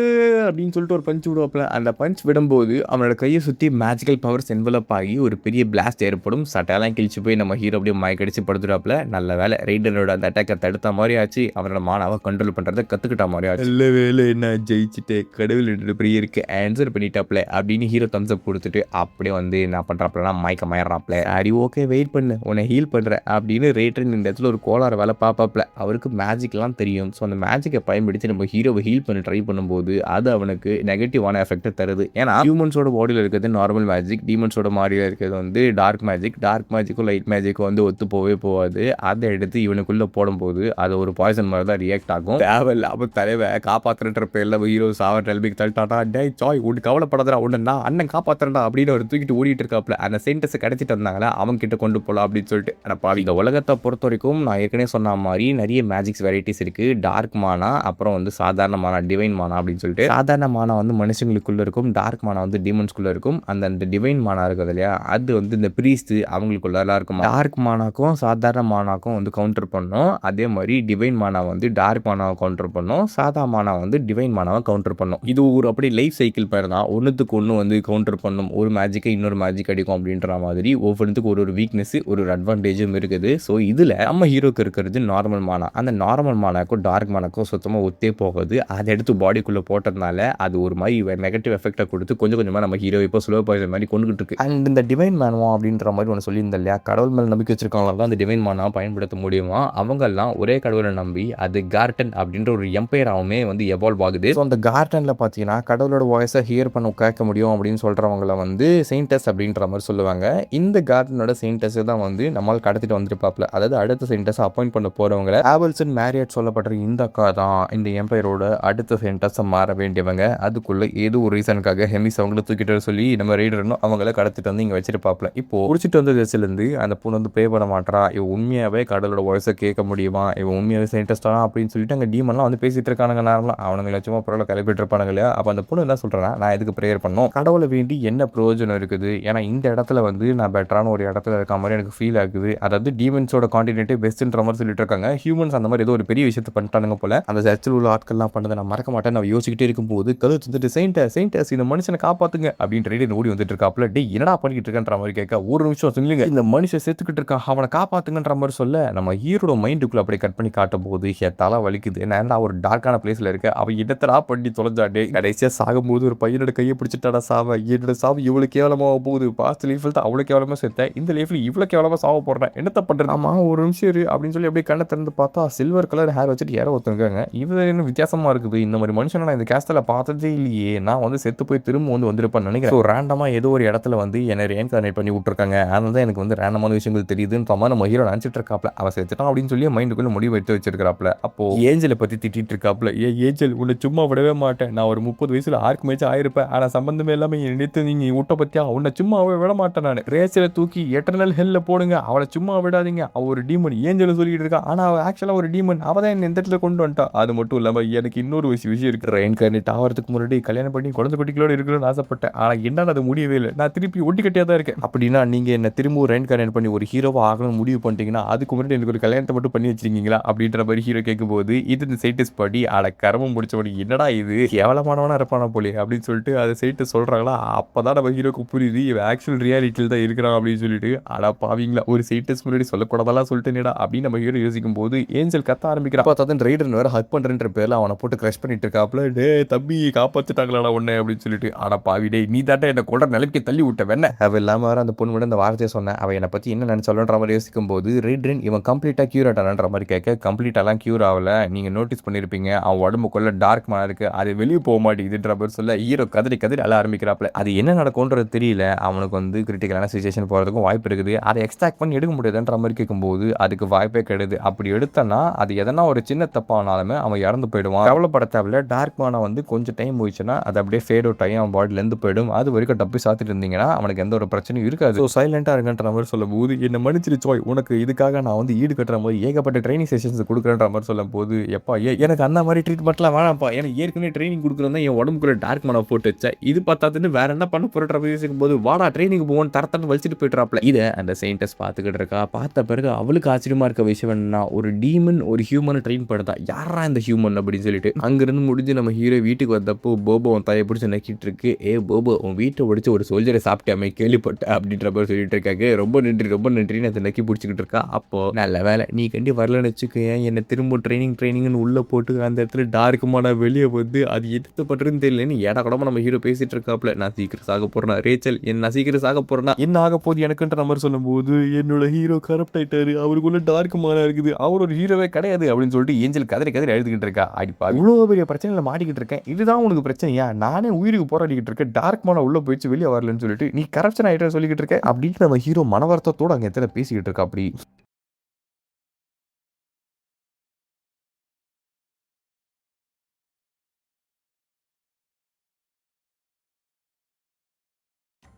அப்படின்னு சொல்லிட்டு ஒரு பஞ்ச் விடுவாப்ல. அந்த பஞ்ச் விடும்போது அவனோட கையை சுற்றி மேஜிக்கல் பவர்ஸ் என்வலப் ஆகி ஒரு பெரிய பிளாஸ்ட் ஏற்படும். சட்டையெல்லாம் கிழிச்சு போய் நம்ம ஹீரோ அப்படியே மயக்கடிச்சு படுத்துட்டாப்ல. நல்ல வேலை ரைடரோட அந்த அட்டாக்கை தடுத்த மாதிரி ஆச்சு. அவனோட மானாவை கண்ட்ரோல் பண்ணுறதை கற்றுக்கிட்ட மாதிரி ஆச்சு. நல்ல வேலை நான் ஜெயிச்சுட்டு கடவுள் பெரிய இருக்கு ஆன்சர் பண்ணிட்டாப்ல அப்படின்னு ஹீரோ தம்ஸ் அப் கொடுத்துட்டு அப்படியே வந்து என்ன பண்ணுறாப்லனா மயறாப்ல. சரி ஓகே வெயிட் பண்ணு உன்னை ஹீல் பண்ணுறேன் அப்படின்னு ரைடர் இந்த இடத்துல ஒரு கோளாறு வேலை பார்ப்பாப்ல. அவருக்கு மேஜிக்லாம் தெரியும். ஸோ அந்த மேஜிக்கை பயன்படுத்தி நம்ம ஹீரோவை ஹீல் பண்ணி ட்ரை பண்ணும்போது அது அவனுக்கு நெகட்டிவான எஃபெக்ட்டை தருது. ஏன்னா ஹியூமன்ஸோட பாடியில் இருக்கிறது நார்மல் மேஜிக், டீமன்ஸோட பாடியில் இருக்கிறது வந்து டார்க் மேஜிக்கும் லைட் மேஜிக்கும் வந்து ஒத்து போகாது. அதை எடுத்து இவனுக்குள்ள போடும்போது அது ஒரு பாய்சன் மாதிரி தான் ரியாக்ட் ஆகும். தேவையில்லாம தலைவை காப்பாற்றுற பேர்ல ஹீரோ சாவர் நிலைமைக்கு தள்ளிட்டாட்டா. டே சாய் உனக்கு கவலைப்படாதா உன்னை நான் அண்ணன் காப்பாற்றுறா அப்படின்னு ஒரு தூக்கிட்டு ஓடிட்டு இருக்காப்ல. அந்த சென்டென்ஸை கிடைச்சிட்டு வந்தாங்களா அவங்க கிட்ட கொண்டு போகலாம் அப்படின்னு சொல்லிட்டு. ஆனால் இந்த உலகத்தை பொறுத்த வரைக்கும் நான் ஏற்கனவே சொன்ன மாதிரி நிறைய மேஜிக்ஸ் வெரைட்டிஸ் இருக்கு. டார்க் மானா, அப்புறம் வந்து சாதாரண மானா, டிவைன் மானா அப்படின்னு சொல்லிட்டு. சாதாரண மானா வந்து மனுஷங்களுக்குள்ள இருக்கும், டார்க் மானா வந்து டீமன்ஸ்குள்ள இருக்கும். அந்த டிவைன் மானா இருக்குது இல்லையா, அது வந்து இந்த பிரீஸ்ட் அவங்களுக்குள்ளலாம் இருக்கும். டார்க் மானாக்கும் சாதாரண மானாக்கும் வந்து கவுண்டர் பண்ணும். அதே மாதிரி டிவைன் மானா வந்து டார்க் மானாவை கவுண்டர் பண்ணும், சாதா மானா வந்து டிவைன் மானாவை கவுண்டர் பண்ணும். இது ஒரு அப்படி லைஃப் சைக்கிள் பேர் தான். ஒன்றுத்துக்கு ஒன்று வந்து கவுண்டர் பண்ணும். ஒரு மேஜிக்கை இன்னொரு மேஜிக் அடிக்கும் அப்படின்ற மாதிரி ஒவ்வொன்றுத்துக்கு ஒரு வீக்னஸ் ஒரு அட்வான்டேஜும் இருக்குது. ஸோ இதில் நம்ம ஹீரோக்கு இருக்கிறது நார்மல் மானா. அந்த நார்மல் மானாக்கும் டார்க் மானாக்கும் சுத்தமாக ஒத்தே போகுது. அதை எடுத்து பாடிக்குள்ளே போட்டதுனால அது ஒரு மாதிரி நெகட்டிவ் எஃபெக்டை கொடுத்து கொஞ்சம் கொஞ்சமாக நம்ம ஹீரோ இப்போ ஸ்லோ பாய்சன் மாதிரி கொண்டுகிட்டு இருக்கு. அண்ட் இந்த டிவைன் மானவா அப்படின்ற மாதிரி ஒன்று சொல்லியிருந்தேன் இல்லையா, கடவுள் மேலே நம்பிக்கை வச்சிருக்கவங்களாம் அந்த டிவைன் மானாவை பயன்படுத்த முடியுமா. அவங்கெல்லாம் ஒரே கடவுளை நம்பி அது கார்டன் அப்படின்ற ஒரு எம்பையராகவுமே வந்து எவால்வ் ஆகுது. ஸோ அந்த கார்டனில் பார்த்தீங்கன்னா கடவுளோட வாய்ஸை ஹியர் பண்ண கேட்க முடியும் அப்படின்னு சொல்கிறவங்கள வந்து செயின்டஸ் அப்படின்ற மாதிரி சொல்லுவாங்க. இந்த கார்டனோட செயின்டஸ் தான் வந்து நம்மளால் கடத்திட்டு வந்துருப்பாப்ல. அதாவது அடுத்த செயின்டஸ் அப்பாயிண்ட் பண்ண போகிறவங்க ஆவல்சன் மேரியட் சொல்லப்படுற இந்த அக்கா தான் இந்த எம்பையரோட அடுத்த செயின்டஸை மாற வேண்டியவங்க. அதுக்குள்ள ஏதோ ஒரு ரீசனுக்காக ஹெமிஸ் அவங்கள தூக்கிட்டு சொல்லி நம்ம ரைடர்னும் அவங்கள கடத்திட்டு வந்து இங்கே வச்சிருப்பாப்ல. இப்போ குடிச்சிட்டு வந்த திசையிலேருந்து அந்த பொண்ணு வந்து பே பண்ண மாட்டா. இவன் உண்மையாகவே கடவுளோட வாய்ஸை கேட்க முடியுமா, இவன் உண்மையாகவே செயின்டஸ்டானா அப்படின்னு சொல்லிட்டு அங்கே டீமன்லாம் வந்து பேசிட்டு இருக்கானுங்க. நேரம்லாம் அவனுங்க லட்சமா பொருளை கிளப்பிட்டு இருப்பானுங்க இல்லையா. அப்போ அந்த பொண்ணு என்ன சொல்கிறேன்னா, நான் எதுக்கு ப்ரேயர் பண்ணோம், கடவுளை வேண்டி என்ன பிரயோஜனம் இருக்குது, ஏன்னா இந்த இடத்துல வந்து நான் பெட்டரான ஒரு இடத்துல இருக்க மாதிரி எனக்கு ஃபீல் ஆகுது. அதாவது டீமன்ஸோட கான்டினென்ட்டே பெஸ்ட்ன்ற மாதிரி சொல்லிட்டு இருக்காங்க. ஹியூமன்ஸ் அந்த மாதிரி ஏதோ ஒரு பெரிய விஷயத்தை பண்ணிட்டானுங்க போல. அந்த சர்ச்சில் உள்ள ஆட்கள்லாம் பண்ணதை நான் மறக்க மாட்டேன். நான் யோசிச்சுக்கிட்டே இருக்கும்போது கழுத்து வந்துட்டு செயின்டஸ் இந்த மனுஷனை காப்பாத்துங்க அப்படின்னு ரைடர் ஓடி வந்துட்டு இருக்காப்ல. டே என்னடா பண்ணிக்கிட்டு இருக்கன்ற மாதிரி கேட்க, ஒரு நிமிஷம் சொல்லுங்க, இந்த மனுஷன் செத்துக்கிட்டு இருக்கான் அவனை காப்பாத்துங்கன்ற மாதிரி சொல்ல நம்ம ஹீரோட மைண்டுக்குள்ள அப்படியே கட் பண்ணி காட்டும் போது தலை வலிக்குது. ஏன்னா ஒரு டார்க்கான பிளேஸ்ல இருக்க அவன் இடத்தடா பண்ணி தொலைஞ்சாடே. கடைசியா சாகும்போது ஒரு பையனோட கையை பிடிச்சிட்டாடா சாவ. என்னோட சாவு இவ்வளவு கேவலமாக போகுது. பாஸ்ட் லைஃப்ல தான் அவ்வளவு கேவலமா சேர்த்தேன், இந்த லைஃப்ல இவ்வளவு கேவலமா சாவ போடுறேன், என்னத்த பண்றேன். ஆமா ஒரு நிமிஷம் இரு அப்படின்னு சொல்லி அப்படியே கண்ணை திறந்து பார்த்தா சில்வர் கலர் ஹேர் வச்சுட்டு யாரோ ஒருத்தருக்காங்க. இது என்ன வித்தியாசமா இருக்குது, இந்த மாதிரி மனுஷனை நான் இந்த கேஸ்டில் பார்த்ததே இல்லையே, நான் வந்து செத்து போய் திரும்ப வந்து வந்திருப்பேன்னு நினைக்கிறேன். ஸோ ரேண்டமாக ஏதோ ஒரு இடத்துல வந்து என்னை ரீஇன்கார்னேட் பண்ணி விட்டுருக்காங்க. அதனால தான் எனக்கு வந்து ரேண்டமான விஷயங்கள் தெரியுதுன்ற மாதிரி நம்ம ஹீரோ நினச்சிட்டு இருக்காப்ல. அவன் செத்துட்டான் அப்படின்னு சொல்லி மைண்டுக்குள்ள முடிவு எடுத்து வச்சிருக்காப்ல. அப்போ ஏஞ்சலை பற்றி திட்டிட்டு இருக்காப்ல. ஏஞ்சல் உன்னை சும்மா விடவே மாட்டேன், நான் ஒரு 30 வயசுல ஆர்க்கு மேட்ச் ஆயிருப்பேன், ஆனால் சம்பந்தமே எல்லாமே நினைத்து நீங்க விட்ட பத்தியா உன்னை சும்மாவே விட மாட்டேன். நான் ரேசில தூக்கி எட்டர்னல் ஹெல்ல போடுங்க, அவளை சும்மா விடாதீங்க, அவ ஒரு டீமன் ஏஞ்சல் சொல்லிட்டு இருக்கா, ஆனால் அவள் ஆக்சுவலாக ஒரு டீமன், அவள் தான் என்ன இந்த இடத்துல கொண்டு வந்துட்டா. அது மட்டும் இல்லாமல் எனக்கு இன்னொரு விஷயம் இருக்கு, ரீஇன்கார்னேட் ஆகிறதுக்கு முன்னாடி கல்யாணம் பண்ணி குழந்தை குட்டிகளோடு இருக்கணும்னு ஆசைப்பட்டேன், ஆனால் என்னால் அது முடியவே இல்லை, நான் திருப்பி ஒட்டி கட்டியாக தான் இருக்கேன். அப்படின்னா நீங்கள் என்ன திரும்ப ரீஇன்கார்னேட் பண்ணி ஒரு ஹீரோவாக ஆகணும்னு முடிவு பண்ணிட்டீங்கன்னா அதுக்கு முன்னாடி எனக்கு ஒரு கல்யாணத்தை மட்டும் பண்ணி வச்சிருக்கீங்களா அப்படின்ற மாதிரி ஹீரோ கேட்கும்போது இது இந்த சைட்டிஸ் படி அட கரமும் முடிச்சபடி என்னடா இது கேவலமானவனா இருப்பானா போலே அப்படின்னு சொல்லிட்டு அதை சைட்டு சொல்கிறாங்களா. அப்போ தான் நம்ம ஹீரோக்கு புரியுது இவன் ஆக்சுவல் ரியாலிட்டியில் தான் இருக்கிறான் அப்படின்னு சொல்லிட்டு. அடா பாவீங்களா, ஒரு சைட்டஸ் முன்னாடி சொல்லக்கூடாதெல்லாம் சொல்லிட்டேனேடா அப்படின்னு நம்ம ஹீரோ யோசிக்கும் போது ஏஞ்சல் கத்த ஆரம்பிக்கிறான். பார்த்தா ரைடர் வேற ஹக் பண்ணுறன்ற பேரில் அவனை போட்டு க்ரஷ் பண்ணிட்டு இருக்காப்ல. டே தம்பி காப்பாற்றிட்டாங்களாடா ஒன்று அப்படின்னு சொல்லிட்டு. ஆனா பாவி டே நீ தாட்டா என்னை கொள்ற நிலைக்கு தள்ளி விட்ட வேண அவ இல்லாமல் வேற அந்த பொண்ணு விட அந்த வார்த்தையை சொன்னேன். அவன் என்னை பற்றி என்ன நினைச்சாலுன்ற மாதிரி யோசிக்கும் போது ரைடரின் இவன் கம்ப்ளீட்டாக கியூர் ஆட்டான்ற மாதிரி கேட்க, கம்ப்ளீட்டாலாம் கியூர் ஆகல, நீங்கள் நோட்டீஸ் பண்ணியிருப்பீங்க அவன் உடம்புக்குள்ள டார்க் மானா இருக்கு, அது வெளியே போக மாட்டேங்குதுன்ற மாதிரி சொல்ல ஹீரோ கதறி அழ ஆரம்பிக்கிறாப்ல. அது என்ன நடக்கும்ன்றது தெரியல, அவனுக்கு வந்து கிரிட்டிக்கலான சிச்சுவேஷன் போகிறதுக்கும் வாய்ப்பு இருக்குது, அதை எக்ஸ்ட்ராக்ட் பண்ணி எடுக்க முடியாதுன்ற மாதிரி கேட்கும்போது அதுக்கு வாய்ப்பே கிடையாது. அப்படி எடுத்தனா அது எதனா ஒரு சின்ன தப்பானாலுமே அவன் இறந்து போயிடுவான். கவலைப்பட தேவையில்ல, டார்க் மானா வந்து கொஞ்சம் டைம் போயிடுச்சுன்னா அது அப்படியே ஃபேட் அவுட் ஆகி அவன் பாடியிலேருந்து போயிடும். அது வரைக்கும் டப்பி சாத்திட்டு இருந்தீங்கன்னா அவனுக்கு எந்த ஒரு பிரச்சனையும் இருக்காது. ஸோ சைலண்டாக இருக்கின்ற மாதிரி சொல்லும் போது என்ன மன்னிச்சிருச்சோய், உனக்கு இதுக்காக நான் வந்து ஈடு கட்டுற மாதிரி ஏகப்பட்ட ட்ரைனிங் செஷன்ஸ் கொடுக்குறேன்ற மாதிரி சொல்லும் போது எப்பா எனக்கு அந்த மாதிரி ட்ரீட்மெண்ட்லாம் வேணாம்ப்பா, எனக்கு ஏற்கனவே ட்ரைனிங் கொடுக்குறதா என் உடம்புக்குள்ள டார்க் மானா போட்டு வச்சேன், இது பார்த்தாதுன்னு வேற என்ன பண்ண போகிற பேசிக்கும் போது வாடா ட்ரைனிங் போவோன்னு தரத்தன்னு வலிச்சுட்டு போயிட்டுறாப்ல. இதை அந்த சயின்டிஸ்ட் பார்த்துக்கிட்டு இருக்கா. பார்த்த பிறகு அவளுக்கு ஆச்சரியமா இருக்க விஷயம் என்னன்னா, ஒரு டீமன் ஒரு ஹியூமனை ட்ரெயின் பண்ணுறதா, யாரா இந்த ஹியூமன் அப்படின்னு சொல்லிட்டு அங்கிருந்து முடிஞ்சு நம்ம ஹீரோ வீட்டுக்கு வந்த வந்தப்போ போபோ அவன் தலையை பிடிச்சி நக்கிட்டு இருக்கு. போபோ உன் வீட்டை ஒடிச்சு ஒரு சோல்ஜரை சாப்பிட்டாமே கேள்விப்பட்ட அப்படின்ற மாதிரி சொல்லிட்டு இருக்காங்க. ரொம்ப நன்றி ரொம்ப நன்றின்னு அதை நக்கி பிடிச்சிக்கிட்டு இருக்கா. அப்போ நல்ல வேலை நீ கண்டி வரலன்னு வச்சுக்கேன், என்னை திரும்ப ட்ரைனிங்னு உள்ள போட்டு அந்த இடத்துல டார்க்குமான வெளியே வந்து அது எதிர்த்து பண்றதுன்னு தெரியலன்னு ஏடா கூடமா நம்ம ஹீரோ பேசிட்டு இருக்காப்ல. நான் சீக்கிரம் சாக போறேன் ரேச்சல், நான் சீக்கிரம் சாக போறேன்னா என்ன ஆக போகுது எனக்குன்ற நம்பர் சொல்லும் போது என்னோட ஹீரோ கரப்ட் ஆயிட்டாரு, அவருக்குள்ள டார்க்குமான இருக்குது, அவர் ஒரு ஹீரோவே கிடையாது அப்படின்னு சொல்லிட்டு ஏஞ்சல் கதறி கதறி எழுதிக்கிட்டு இருக்கா. அடிப்பா இவ்வளவு பெரிய பிரச்சனையில மாட்டிக்கிட்டு இருக்கேன், இதுதான் உனக்கு பிரச்சனையா? நானே உயிருக்கு போராடிக்கிட்டு இருக்கேன், டார்க் மான உள்ள போயிடுச்சு வெளியே வரலன்னு சொல்லிட்டு நீ கரப்ஷன் ஆயிட்ட சொல்லிக்கிட்டு இருக்க அப்படின்னு நம்ம ஹீரோ மனவர்த்தத்தோட அங்க எத்தனை பேசிக்கிட்டு இருக்கா. அப்படி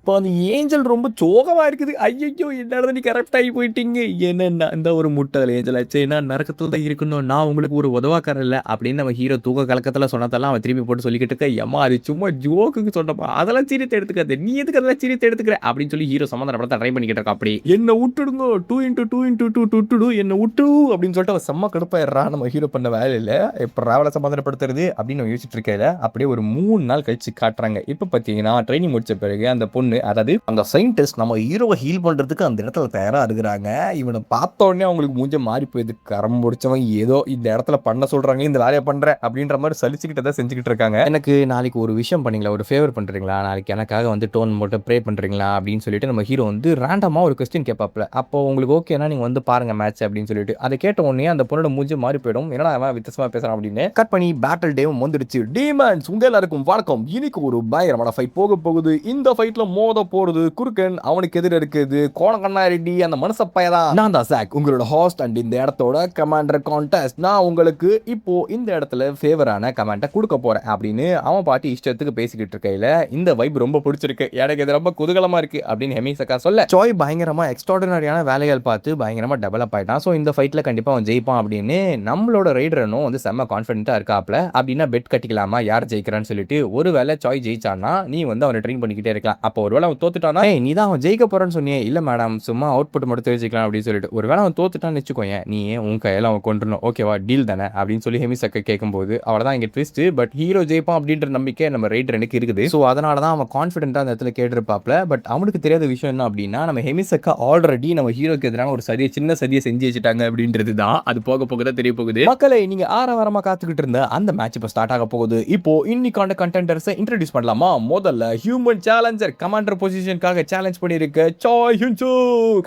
இப்போ அந்த ஏஞ்சல் ரொம்ப சோகமா இருக்குது. ஐயோ என்னடா நீ கரெக்ட் ஆகி போயிட்டீங்க, என்னன்னா இந்த ஒரு முட்டை ஏஞ்சல் ஆச்சு, ஏன்னா நரக்கத்தில் தான் இருக்கணும், நான் உங்களுக்கு ஒரு உதவாக்காரன் இல்லை அப்படின்னு நம்ம ஹீரோ தூக்க கலக்கத்தில் சொன்னதெல்லாம் அவன் திரும்பி போட்டு சொல்லிக்கிட்டு இருக்க. எம்மா அது சும்மா ஜோக்குக்கு சொன்னப்பா, அதெல்லாம் சீரியத்தை எடுத்துக்காது, நீ எதுக்கு அதெல்லாம் சீரியத்தை எடுத்துக்கிற அப்படின்னு சொல்லி ஹீரோ சமாதானப்படத்தை ட்ரை பண்ணிக்கிட்டு இருக்கா. அப்படி என்ன விட்டுடுங்க 2x2 என்ன விட்டு அப்படின்னு சொல்லிட்டு அவன் செம்ம கடுப்பாயிடுறான். நம்ம ஹீரோ பண்ண வேலையில் இப்போ ராவலை சமாதானப்படுத்துறது அப்படின்னு யோசிச்சுட்டு இருக்கையில அப்படியே ஒரு 3 நாள் கழிச்சு காட்டுறாங்க. இப்போ பார்த்தீங்கன்னா ட்ரைனிங் முடிச்ச பிறகு அந்த பொண்ணு, அதாவது அந்த சயின்டிஸ்ட் நம்ம ஹீரோவை ஹீல் பண்றதுக்கு அந்த இடத்துல தயாரா இருக்கிறாங்க. இவனை பார்த்த உடனே அவங்களுக்கு மூஞ்ச மாறி போயிது. கரம் முடிச்சவன் ஏதோ இந்த இடத்துல பண்ண சொல்றாங்க, இந்த வேலையை பண்ற அப்படின்ற மாதிரி சலிச்சுக்கிட்டு தான் செஞ்சுக்கிட்டு இருக்காங்க. எனக்கு நாளைக்கு ஒரு விஷயம் பண்ணீங்களா, ஒரு ஃபேவர் பண்றீங்களா, நாளைக்கு எனக்காக வந்து டோன் போட்டு ப்ரே பண்றீங்களா அப்படின்னு சொல்லிட்டு நம்ம ஹீரோ வந்து ரேண்டமா ஒரு கொஸ்டின் கேட்பாப்ல. அப்போ உங்களுக்கு ஓகேனா நீங்க வந்து பாருங்க மேட்ச் அப்படின்னு சொல்லிட்டு அதை கேட்ட உடனே அந்த பொண்ணோட மூஞ்சி மாறி போயிடும். என்னடா அவன் வித்தியாசமா பேசுறான் அப்படின்னு கட் பண்ணி பேட்டில் டேவும் வந்துடுச்சு. டீமன்ஸ் உங்க எல்லாருக்கும் வணக்கம். இன்னைக்கு ஒரு பயங்கரமான ஃபைட் போக போகுது. இந்த ஃபைட்ல மோத போறது குறுக்கன், அவனுக்கு எதிர இருக்குது கோணக்கண்ணா ரெட்டி அந்த மனுஷ பையதான். நான் தான் சாக் உங்களோட ஹோஸ்ட் அண்ட் இந்த இடத்தோட கமாண்டர் கான்டெஸ்ட். நான் உங்களுக்கு இப்போ இந்த இடத்துல ஃபேவரான கமாண்டை கொடுக்க போறேன் அப்படின்னு அவன் பாட்டி இஷ்டத்துக்கு பேசிக்கிட்டு இருக்கையில இந்த வைப் ரொம்ப பிடிச்சிருக்கு, எனக்கு இது ரொம்ப குதூகலமா இருக்கு அப்படின்னு ஹெமிசக்கா சொல்ல சாய் பயங்கரமா எக்ஸ்ட்ராடினரியான வேலைகள் பார்த்து பயங்கரமா டெவலப் ஆயிட்டான். ஸோ இந்த ஃபைட்ல கண்டிப்பா அவன் ஜெயிப்பான் அப்படின்னு நம்மளோட ரைடரனும் வந்து செம்ம கான்ஃபிடென்ட்டா இருக்காப்ல. அப்படின்னா பெட் கட்டிக்கலாமா யார் ஜெயிக்கிறான்னு சொல்லிட்டு, ஒருவேளை சாய் ஜெயிச்சான்னா நீ வந்து அவனை ட்ரெயின் பண்ணிக்கிட்டே இருக்கலாம். அப்போ ஒருவேளை அவன் தோத்துட்டானா நீ தான் அவன் ஜெயிக்க போறான்னு சொன்னியே, இல்ல மேடம் சும்மா அவுட்புட் மட்டும் தெரிஞ்சுக்கலாம் அப்படின்னு சொல்லிட்டு, ஒருவேளை அவன் தோத்துட்டான்னு வச்சுக்கோங்க, நீ உன் கையில அவன் கொண்டுணும் ஓகேவா, டீல் தானே அப்படின்னு சொல்லி ஹெமிசக்கா கேட்கும்போது அவ்வளவுதான் இங்க ட்விஸ்ட். பட் ஹீரோ ஜெயிப்பான் அப்படின்ற நம்பிக்கை நம்ம ரைடர் எனக்கு இருக்குது. ஸோ அதனால தான் அவன் கான்ஃபிடென்ட்டா அந்த இடத்துல கேட்டிருப்பாப்ல. பட் அவனுக்கு தெரியாத விஷயம் என்ன அப்படின்னா, நம்ம ஹெமிசக்கா ஆல்ரெடி நம்ம ஹீரோக்கு எதிரான ஒரு சின்ன சதியை செஞ்சு வச்சுட்டாங்க அப்படின்றது தான். அது போக போக தான் தெரிய போகுது. மக்களை நீங்க ஆரவாரமா காத்துக்கிட்டு இருந்த அந்த மேட்ச் இப்போ ஸ்டார்ட் ஆக போகுது. இப்போ இன்னைக்கான கண்டெண்டர்ஸை இன்ட்ரோடியூஸ் பண்ணலாமா? முதல்ல ஹியூமன் சேலஞ்சர் கமாண்டர் பொசிஷனுக்காக சேலஞ்ச் பண்ணிருக்க சாய் ஹுன்சு.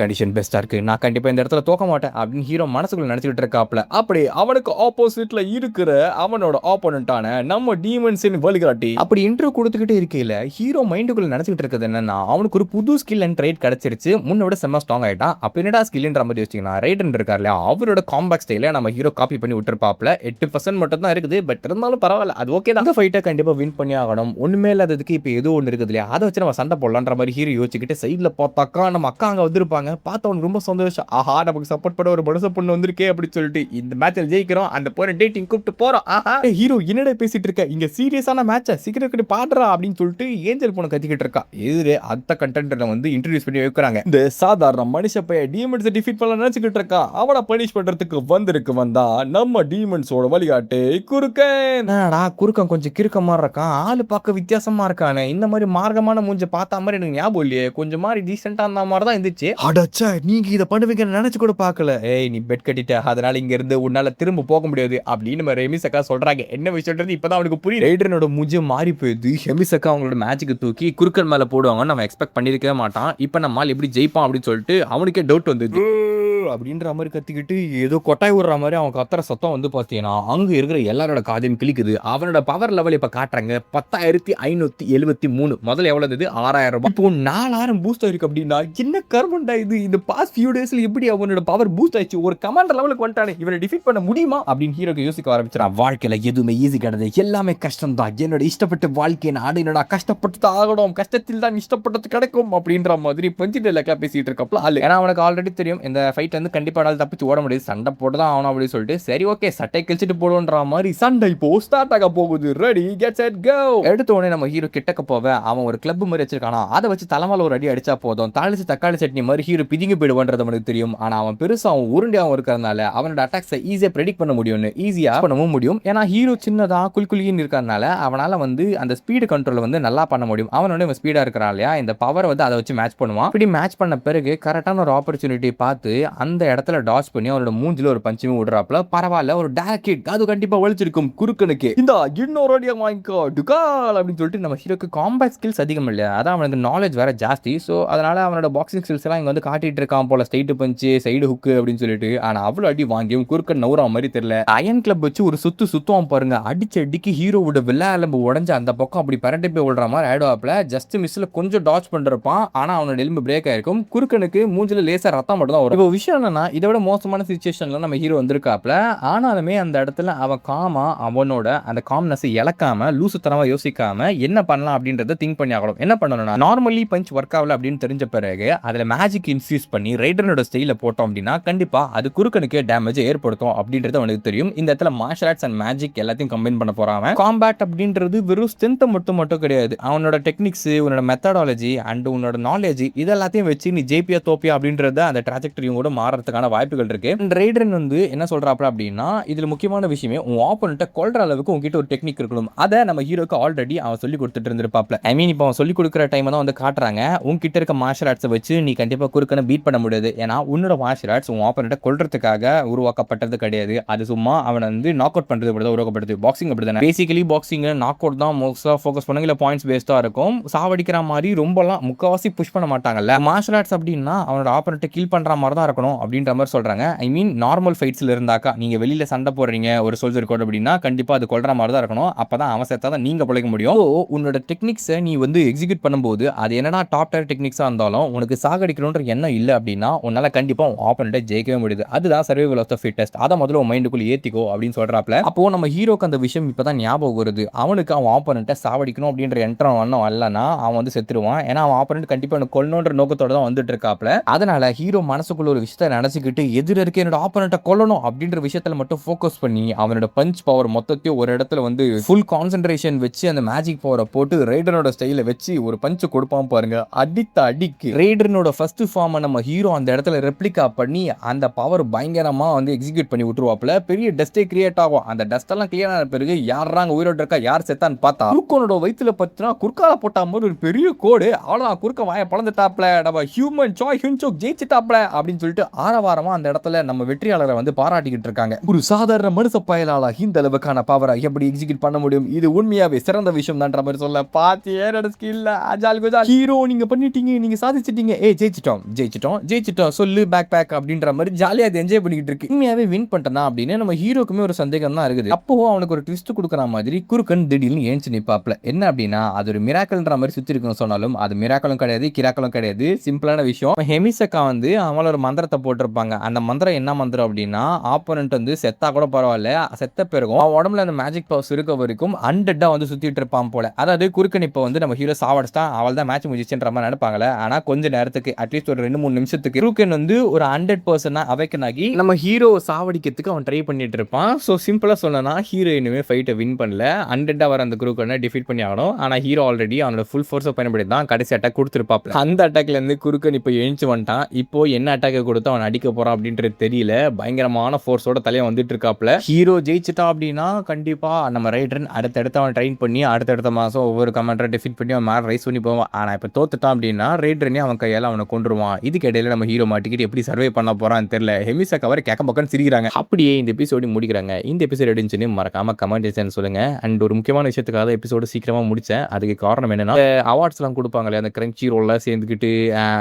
கண்டிஷன் பெஸ்டா இருக்கு, நான் கண்டிப்பா இந்த இடத்துல தோக்க மாட்டேன் அப்படின்னு ஹீரோ மனசுக்குள்ள நினைச்சிட்டு இருக்காப்ல. அப்படி அவனுக்கு ஆப்போசிட்ல இருக்கிற அவனோட ஆப்போனன்ட்டான நம்ம டீமன்ஸின் வழிகாட்டி அப்படி இன்ட்ரோ கொடுத்துக்கிட்டே இருக்கையில ஹீரோ மைண்டுக்குள்ள நினைச்சிட்டு இருக்கிறது என்னன்னா, அவனுக்கு ஒரு புது ஸ்கில் அண்ட் ட்ரைட் கிடைச்சிருச்சு, முன்னோட செம்ம ஸ்ட்ராங் ஆயிட்டான். அப்ப என்னடா ஸ்கில்ன்ற மாதிரி யோசிச்சீங்கன்னா, ரைடர் இருக்கார் இல்லையா, அவரோட காம்பேக்ட் ஸ்டைல நம்ம ஹீரோ காப்பி பண்ணி விட்டுருப்பாப்ல. 8% மட்டும் தான் இருக்குது, பட் இருந்தாலும் பரவாயில்ல, அது ஓகே தான். அந்த ஃபைட்டை கண்டிப்பா வின் பண்ணி ஆகணும். ஒண்ணுமே இல்லாததுக்கு இப்போ ஏதோ ஒன்று இருக்குது இல்லையா, அதை வச்சு நம்ம சண்டை போடலான்ற மாதிரி ஹீரோ யோசிச்சுக்கிட்டு சைட்ல பார்த்தாக்கா நம்ம அக்கா அங்க வந்திருப்பாங்க. பார்த்தவனுக்கு ரொம்ப சந்தோஷம், ஆஹா நமக்கு சப்போர்ட் பண்ண ஒரு மனுஷ பொண்ணு வந்திருக்கே அப்படின்னு சொல்லிட்டு இந்த மேட்சில் ஜெயிக்கிறோம், அந்த போற டேட்டிங் கூப்பிட்டு போறோம். ஆஹா ஹீரோ என்னடா பேசிட்டு இருக்க, இங்க சீரியஸான மேட்ச சீக்கிரம் பாடுறா அப்படின்னு சொல்லிட்டு ஏஞ்சல் பொண்ணு கத்திக்கிட்டு இருக்கா. எதிரே அந்த கண்டென்ட்டை வந்து இன்ட்ரோடியூஸ் பண்ணி வைக்கிறாங்க. இந்த சாதாரண மனுஷ பைய டீமன்ஸை டிஃபீட் பண்ண நினைச்சுக்கிட்டு இருக்கா, அவனை பனிஷ் பண்றதுக்கு வந்தா நம்ம டீமன்ஸோட வழிகாட்டு குறுக்கன். குறுக்கன் கொஞ்சம் கிறுக்க மாதிரி இருக்கான், ஆளு பார்க்க வித்தியாசமா இருக்கானே, இந்த மாதிரி மார்க்கமான மூஞ்ச பார்த்தா மாதிரி எனக்கு ஞாபகம் இல்லையே, கொஞ்சம் மாதிரி டீசென்டா அந்த மாதிரி தான் இருந்துச்சு. அடச்சா நீங்க இதை பண்ணுவீங்கன்னு நினைச்சு கூட பார்க்கல, ஏய் நீ பெட் கட்டிட்ட, அதனால இங்க இருந்து உன்னால திரும்ப போக முடியாது அப்படின்னு நம்ம ஹெமிசக்கா சொல்றாங்க. என்ன விஷயம்ன்றது இப்பதான் அவனுக்கு புரியும். ரைடரனோட மூஞ்சி மாறி போயிடுது. ஹெமிசக்கா அவங்களோட மேட்சுக்கு தூக்கி குறுக்கன் மேல போடுவாங்கன்னு நம்ம எக்ஸ்பெக்ட் பண்ணிருக்கவே மாட்டான். இப்ப நம்ம எப்படி ஜெயிப்பான் அப்படின்னு சொல்லிட்டு அவனுக்கே டவுட் வந்தது. அப்படின்ற மாதிரி கத்திக்கிட்டு ஏதோ கொட்டாய் விடுற மாதிரி அவன் கத்துற சத்தம் வந்து பார்த்தீங்கன்னா அங்கே இருக்கிற எல்லாரோட காதையும் கிளிக்குது. அவனோட பவர் லெவல் இப்போ காட்டுறாங்க 10,573. முதல்ல எவ்வளோ இருந்தது 6,000. இப்போ 4,000 பூஸ்ட் ஆயிருக்கு. அப்படின்னா என்ன கர்மண்டா இது, இந்த பாஸ்ட் ஃபியூ டேஸ்ல எப்படி அவனோட பவர் பூஸ்ட் ஆயிடுச்சு, ஒரு கமாண்டர் லெவலுக்கு வந்துட்டானே, இவனை டிஃபீட் பண்ண முடியுமா அப்படின்னு ஹீரோக்கு யோசிக்க ஆரம்பிச்சிடான். வாழ்க்கையில எதுவுமே ஈஸி கிடையாது, எல்லாமே கஷ்டம் தான். என்னோட இஷ்டப்பட்ட வாழ்க்கையை நான் என்னோட கஷ்டப்பட்டு ஆகணும், கஷ்டத்தில் தான் இஷ்டப்பட்டது கிடைக்கும் அப்படின்ற மாதிரி பஞ்சிட்டு எல்லாம் பேசிட்டு இருக்கப்பல ஆளு. ஏன்னா அவனுக்கு ஆல்ரெடி தெரியும் இந்த ஃபைட் வந்து கண்டிப்பா நாள் தப்பிச்சு ஓட முடியாது, சண்டை போட்டு தான் ஆகணும் அப்படின்னு சொல்லிட்டு சரி ஓகே சட்டை கிழிச்சிட்டு போடுன்ற மாதிரி சண்டை இப்போ ஸ்டார்ட் ஆக போகுது. Ready get set go. எடுத்த உடனே நம்ம ஹீரோ கிட்டக்க போவ அவன் ஒரு கிளப் மாதிரி வச்சிருக்கான். இருக்கானா, அதை வச்சு தலைமையில ஒரு அடி அடிச்சா போதும், தாளிச்சு தக்காளி சட்னி மாதிரி ஹீரோ பிதிங்கி போயிடுவான்றது அவனுக்கு தெரியும். ஆனா அவன் பெருசாவும் உருண்டையாவும் இருக்கிறதுனால அவனோட அட்டாக்ஸை ஈஸியா ப்ரெடிக்ட் பண்ண முடியும்னு ஈஸியா பண்ணவும் முடியும். ஏன்னா ஹீரோ சின்னதா குல்குலின்னு இருக்கிறதுனால அவனால வந்து அந்த ஸ்பீடு கண்ட்ரோல் வந்து நல்லா பண்ண முடியும். அவனோட இவன் ஸ்பீடா இருக்கிறான் இல்லையா, இந்த பவர் வந்து அதை வச்சு மேட்ச் பண்ணுவான். இப்படி மேட்ச் பண்ண பிறகு கரெக்டான ஒரு ஆப்பர்ச்சுனிட்டி பார்த்து அந்த இடத்துல டாச் பண்ணி அவனோட மூஞ்சில ஒரு பஞ்சுமே விடுறாப்ல. பரவாயில்ல, ஒரு டேரக்ட் ஹிட் அது கண்டிப்பா வலிச்சிருக்கும் குறுக்கனுக்கு. இந்த இன்னொரு அடியா வாங்கிக்கோ டுகால் அப்படின்னு சொல்லிட்டு நம்ம ஹீரோக்கு காம்பேட் ஸ்கில்ஸ் அதிகம் இல்லையா, அதான் அவனுக்கு நாலேஜ் வேற ஜாஸ்தி. ஸோ அதனால அவனோட பாக்ஸிங் ஸ்கில்ஸ் எல்லாம் இங்க வந்து காட்டிட்டு இருக்கான் போல, ஸ்ட்ரைட் பஞ்சு சைடு ஹுக்கு அப்படின்னு சொல்லிட்டு. ஆனா அவ்வளவு அடி வாங்கியும் குறுக்கன் நவுற மாதிரி தெரியல. அயன் கிளப் வச்சு ஒரு சுத்துவான் பாருங்க, அடிச்ச அடிக்கு ஹீரோவோட வில்லா எலும்பு உடஞ்ச அந்த பக்கம் அப்படி பரட்டி போய் விடுற மாதிரி ஆயிடுவாப்ல. ஜஸ்ட் மிஸ்ல கொஞ்சம் டாச் பண்றப்பான், ஆனா அவனோட எலும்பு பிரேக் ஆயிருக்கும். குறுக்கனுக்கு மூஞ்சில லேசா ரத்தம் மட்டும் தான் வரும். இப்போ விஷயம் என்னன்னா, இதை விட மோசமான சிச்சுவேஷன்ல நம்ம ஹீரோ வந்திருக்காப்ல. ஆனாலுமே அந்த இடத்துல அவன் காமா அவனோட அந்த காம்னஸ் இழக்காம லூசுத்தனமா யோசிக்காம என்ன பண்ணலாம் அப்படின்றத திங்க் பண்ணி ஆகணும். என்ன பண்ணணும்னா, நார்மலி பஞ்ச் ஒர்க் ஆகல அப்படின்னு தெரிஞ்ச பிறகு அதுல மேஜிக் இன்ஃபியூஸ் பண்ணி ரைடரோட ஸ்டைல போட்டோம் அப்படின்னா கண்டிப்பா அது குறுக்கனுக்கு டேமேஜ் ஏற்படுத்தும் அப்படின்றது அவனுக்கு தெரியும். இந்த இடத்துல மார்ஷல் ஆர்ட்ஸ் அண்ட் மேஜிக் எல்லாத்தையும் கம்பைன் பண்ண போறான். காம்பேட் அப்படின்றது வெறும் ஸ்ட்ரென்த் மட்டும் கிடையாது, அவனோட டெக்னிக்ஸ், உன்னோட மெத்தடாலஜி அண்ட் உன்னோட நாலேஜ் இதெல்லாத்தையும் வச்சு நீ ஜேபியா தோப்பியா அப்படின்றத அந்த டிராஜெக்டரியும் கூட மாறதுக்கான வாய்ப்புகள் இருக்கு. ரைடரன் வந்து என்ன சொல்றாப்ல அப்படின்னா, இதுல முக்கியமான விஷயமே உன் ஆப்போனண்ட்டை கொல்ற அளவுக்கு உங்ககிட்ட ஒரு டெக்னிக் இருக்கணும். அதை நம்ம ஹீரோக்கு ஆல்ரெடி அவன் சொல்லி கொடுத்துட்டு இருந்திருப்பாப்ல. ஐ மீன் இப்போ அவன் சொல்லி கொடுக்குற டைம் தான் வந்து காட்டுறாங்க. உன்கிட்ட இருக்க மார்ஷல் ஆர்ட்ஸை வச்சு நீ கண்டிப்பா குறுக்கனை பீட் பண்ண முடியாது. ஏன்னா உன்னோட மார்ஷல் ஆர்ட்ஸ் உன் ஆப்போனண்ட்டை கொல்றதுக்காக உருவாக்கப்பட்டது கிடையாது. அது சும்மா அவனை வந்து நாக் அவுட் பண்றது தான் உருவாக்கப்படுது. பாக்ஸிங் அப்படிதானே, பேசிக்கலி பாக்ஸிங் நாக் அவுட் தான் மோஸ்டா ஃபோக்கஸ் பண்ணுங்க, இல்ல பாயிண்ட்ஸ் பேஸ்டா இருக்கும். சாவடிக்கிற மாதிரி ரொம்பலாம் முக்காவாசி புஷ் பண்ண மாட்டாங்கல்ல. மார்ஷல் ஆர்ட்ஸ் அப்படின்னா அவனோட ஆப்போனண்ட்டை கில் பண்ற மாதிரி தான் இருக்கணும் அப்படின்ற மாதிரி சொல்றாங்க. ஐ மீன் நார்மல் ஃபைட்ஸ்ல இருந்தாக்கா நீங்க வெளியில சண்டை போடுறீங்க ஒரு சோல்ஜர் கோட் அப்படின்னா கண்டிப்பா அது கொல்ற மாதிரி தான் இருக்கணும். அப்பதான் அவன் செத்தா தான் நீங்க பிழைக்க முடியும். உன்னோட டெக்னிக்ஸை நீ வந்து எக்ஸிக்யூட் பண்ணும்போது அது என்னடா டாப் டயர் டெக்னிக்ஸா இருந்தாலும் உனக்கு சாகடிக்கணும்ன்ற எண்ணம் இல்லை அப்படின்னா உன்னால கண்டிப்பா ஆப்போனண்ட்டை ஜெயிக்கவே முடியுது. அதுதான் சர்வைவல் ஆஃப் தி ஃபிட்டஸ்ட். அதை முதல்ல உன் மைண்டுக்குள்ள ஏத்திக்கோ அப்படின்னு சொல்றாப்ல. அப்போ நம்ம ஹீரோக்கு அந்த விஷயம் இப்பதான் ஞாபகம் வருது. அவனுக்கு அவன் ஆப்போனண்ட்டை சாவடிக்கணும் அப்படின்ற என்ட்ரம் வண்ணம் அல்லனா அவன் வந்து செத்துருவான். ஏன்னா அவன் ஆப்போனண்ட் கண்டிப்பா எனக்கு கொல்லணுன்ற நோக்கத்தோட தான் வந்துட்டு இருக்காப்ல. அதனால ஹீரோ மனசுக்குள்ள ஒரு விஷயத்தை நினைச்சுக்கிட்டு எதிர இருக்க என்னோட ஆப்போனண்ட்டை கொல்லணும் அப்படின்ற விஷயத்துல மட்டும் ஃபோக்கஸ் பண்ணி அவனோட பஞ்ச் பவர் மொத்தத்தையும் ஒரு இடத்துல வந்து ஃபுல் கான்சென்ட்ரேஷன் வச்சு அந்த மேஜிக் பவரை போட்டு ரைடரோட ஸ்டைல வச்சு ஒரு பஞ்ச் கொடுப்பான் பாருங்க. அடித்த அடிக்கு ரைடரோட ஃபர்ஸ்ட் ஃபார்மை நம்ம ஹீரோ அந்த இடத்துல ரெப்ளிகா பண்ணி அந்த பவர் பயங்கரமா வந்து எக்ஸிக்யூட் பண்ணி விட்டுருவாப்ல. பெரிய டஸ்டே கிரியேட் ஆகும். அந்த டஸ்ட் எல்லாம் கிளியர் ஆன பிறகு யாராங்க உயிரோட இருக்கா யார் செத்தான்னு பார்த்தா குறுக்கனோட வயித்துல பத்தினா குறுக்கால போட்டா மாதிரி ஒரு பெரிய கோடு. அவ்வளவுதான், குறுக்க வாய பழந்துட்டாப்ல, நம்ம ஹியூமன் சாய் ஹுன்சோக் ஜெயிச்சிட்டாப்ல அப்படின்னு சொல்லிட்டு ஆரவாரமா அந்த இடத்துல நம்ம வெற்றியாளரை வந்து பாராட்டிக்கிட்டு இருக்காங்க. ஒரு சாதாரண மனுஷ பயலாளா இந்த அளவுக்கான பவரை எப்படி எக்ஸிக்யூட் பண்ண முடியும், இது உண்மையாவே சிறந்த விஷயம் தான்ற மாதிரி சொல்ல பாத்தி ஏறட ஸ்கில்ல அஜால் குஜால் ஹீரோ நீங்க பண்ணிட்டீங்க, நீங்க சாதிச்சிட்டீங்க, ஜெயிச்சிட்டோம் சொல்லு பேக் பேக் அப்படின்ற மாதிரி ஜாலியா அதை என்ஜாய் பண்ணிக்கிட்டு இருக்கு. உண்மையாவே வின் பண்ணிட்டனா அப்படின்னு நம்ம ஹீரோக்குமே ஒரு சந்தேகம் தான் இருக்குது. அப்போ அவனுக்கு ஒரு ட்விஸ்ட் கொடுக்குற மாதிரி குறுக்கன் திடீர்னு ஏஞ்சி நிப்பாப்ல. என்ன அப்படின்னா அது ஒரு மிராக்கல்ன்ற மாதிரி சுத்தி இருக்குன்னு சொன்னாலும் அது மிராக்கலும் கிடையாது கிராக்கலும் கிடையாது, சிம்பிளான விஷயம். ஹெமிசக்கா வந்து அவள ஒரு மந்திரத்தை போட்டிருப்பாங்க. அந்த மந்திரம் என்ன மந்திரம் அப்படின்னா, ஆப்போனன்ட் வந்து செத்தா கூட பரவாயில்ல, செத்த பிறகும் அவன் உடம்புல அந்த மேஜிக் பவர்ஸ் இருக்க வரைக்கும் அன்டெட்டா வந்து சுத்திட்டு இருப்பான் போல. அதாவது குறுக்கன் இப்போ வந்து நம்ம ஹீரோ சாவடிச்சா அவள் தான் மேட்ச் முடிச்சுன்ற மாதிரி நினைப்பாங்களே. ஆனா கொஞ்ச நேரத்துக்கு அட்லீஸ்ட் ஒரு 2-3 நிமிஷத்துக்கு குறுக்கன் வந்து ஒரு 100% அவேக்கன் ஆகி நம்ம ஹீரோ சாவடிக்கிறதுக்கு அவன் ட்ரை பண்ணிட்டு இருப்பான். ஸோ சிம்பிளா சொன்னா ஹீரோ இனிமே ஃபைட்டை வின் பண்ணல, அன்டெட்டா வர அந்த குறுக்கனை டிஃபீட் பண்ணி ஆகணும். ஆனா ஹீரோ ஆல்ரெடி அவனோட ஃபுல் ஃபோர்ஸை பயன்படுத்தி தான் கடைசி அட்டாக் கொடுத்துருப்பாப்ல. அந்த அட்டாக்ல இருந்து குறுக்கன் இப்போ எழுந்து வந்துட்டான். இப்போ என்ன அட்டாக் கொடுத்து அவன் அடிக்க போறான் அப்படின்றது தெரியல. பயங்கரமான ஃபோர்ஸோட தலையை வந்துட்டு இருக்காப்ல. ஹீரோ ஜெயிச்சிட்டா அப்படின்னா கண்டிப்பா நம்ம ரைடரன் அடுத்தடுத்து அவன் ட்ரெயின் பண்ணி அடுத்தடுத்த மாசம் ஒவ்வொரு கமாண்டரை டிஃபீட் பண்ணி அவன் மேல ரைஸ் பண்ணி போவான். ஆனா இப்போ தோத்துட்டான் அப்படின்னா ரைடரனே அவன் கையால அவனை கொண்டுருவான். இதுக்கு இடையில நம்ம ஹீரோ மாட்டிக்கிட்டு எப்படி சர்வே பண்ண போறான்னு தெரியல. ஹெமிசா கவர் கேக்க பக்கம் சிரிக்கிறாங்க. அப்படியே இந்த எபிசோடு முடிக்கிறாங்க. இந்த எபிசோட் எடுத்துன்னு மறக்காம கமெண்ட் சொல்லுங்க. அண்ட் ஒரு முக்கியமான விஷயத்துக்காக எபிசோடு சீக்கிரமா முடிச்சேன். அதுக்கு காரணம் என்னன்னா, அவார்ட்ஸ் எல்லாம் கொடுப்பாங்க அந்த கிரன்ச்சி ரோல்ல சேர்ந்துக்கிட்டு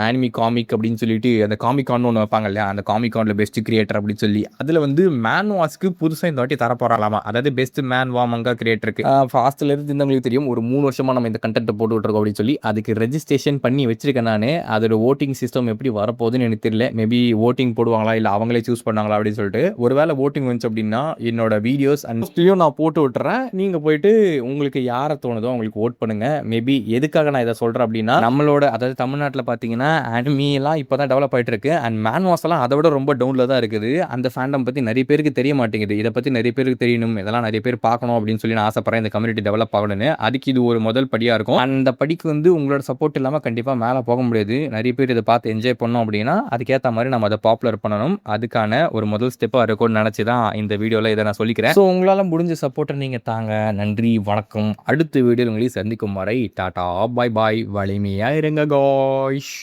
அனிமி காமிக் அப்படின்னு சொல்லிட்டு அந்த காமிக் கான் ஒன்று வைப்பாங்க இல்லையா, அந்த காமிக் கான்ல பெஸ்ட் கிரியேட்டர் அப்படின்னு சொல்லி அதுல வந்து மேன் வாஸ்க்கு புதுசா இந்த வாட்டி தர போறாங்களாமா. அதாவது பெஸ்ட் மேன் வா மங்கா கிரியேட்டருக்கு ஃபாஸ்ட்ல இருந்து இருந்தவங்களுக்கு தெரியும், ஒரு 3 வருஷமா நம்ம இந்த கண்டென்ட் போட்டு விட்டுருக்கோம் அப்படின்னு சொல்லி அதுக்கு ரெஜிஸ்ட்ரேஷன் பண்ணி வச்சிருக்கேன் நானு. அதோட ஓட்டிங் சிஸ்டம் எப்படி வரப்போகுதுன்னு எனக்கு தெரியல. மேபி ஓட்டிங் போடுவாங்களா இல்ல அவங்களே சூஸ் பண்ணாங்களா அப்படின்னு சொல்லிட்டு. ஒருவேளை ஓட்டிங் வந்துச்சு அப்படின்னா என்னோட வீடியோஸ் அண்ட் நான் போட்டு விட்டுறேன். நீங்க போயிட்டு உங்களுக்கு யாரை தோணுதோ உங்களுக்கு ஓட் பண்ணுங்க. மேபி எதுக்காக நான் இதை சொல்றேன் அப்படின்னா, நம்மளோட அதாவது தமிழ்நாட்டில் பார்த்தீங்கன்னா அனிமி எல்லாம் இப்போதான் டெவலப் ஆயிட்டு இருக்கு. அண்ட் மேன்வாஸ் எல்லாம் அதை விட ரொம்ப டவுன்ல தான் இருக்குது. அந்த ஃபேண்டம் பத்தி நிறைய பேருக்கு தெரிய மாட்டேங்குது. இதை பத்தி நிறைய பேருக்கு தெரியணும், இதெல்லாம் நிறைய பேர் பார்க்கணும் அப்படின்னு சொல்லி நான் ஆசைப்படுறேன். இந்த கம்யூனிட்டி டெவலப் ஆகணும்னு. அதுக்கு இது ஒரு முதல் படியா இருக்கும். அந்த படிக்கு வந்து உங்களோட சப்போர்ட் இல்லாம கண்டிப்பா மேல போக முடியாது. நெறைய பேர் இத பார்த்து என்ஜாய் பண்ணோம் அப்படின்னா, அதுக்கேத்த மாரி நம்ம அத பாப்புலர் பண்ணணும். அதுக்கான ஒரு முதல் ஸ்டெப்பா இருக்கும்னு நெனச்சு தான் இந்த வீடியோல இத நான் சொல்லிக்கிறேன். ஸோ உங்களால முடிஞ்ச சப்போர்ட்ட நீங்க தாங்க. நன்றி, வணக்கம். அடுத்த வீடியோல உங்களை சந்திக்கும் வரை டாடா, பாய் பாய். வலிமையா இருங்க காய்ஸ்.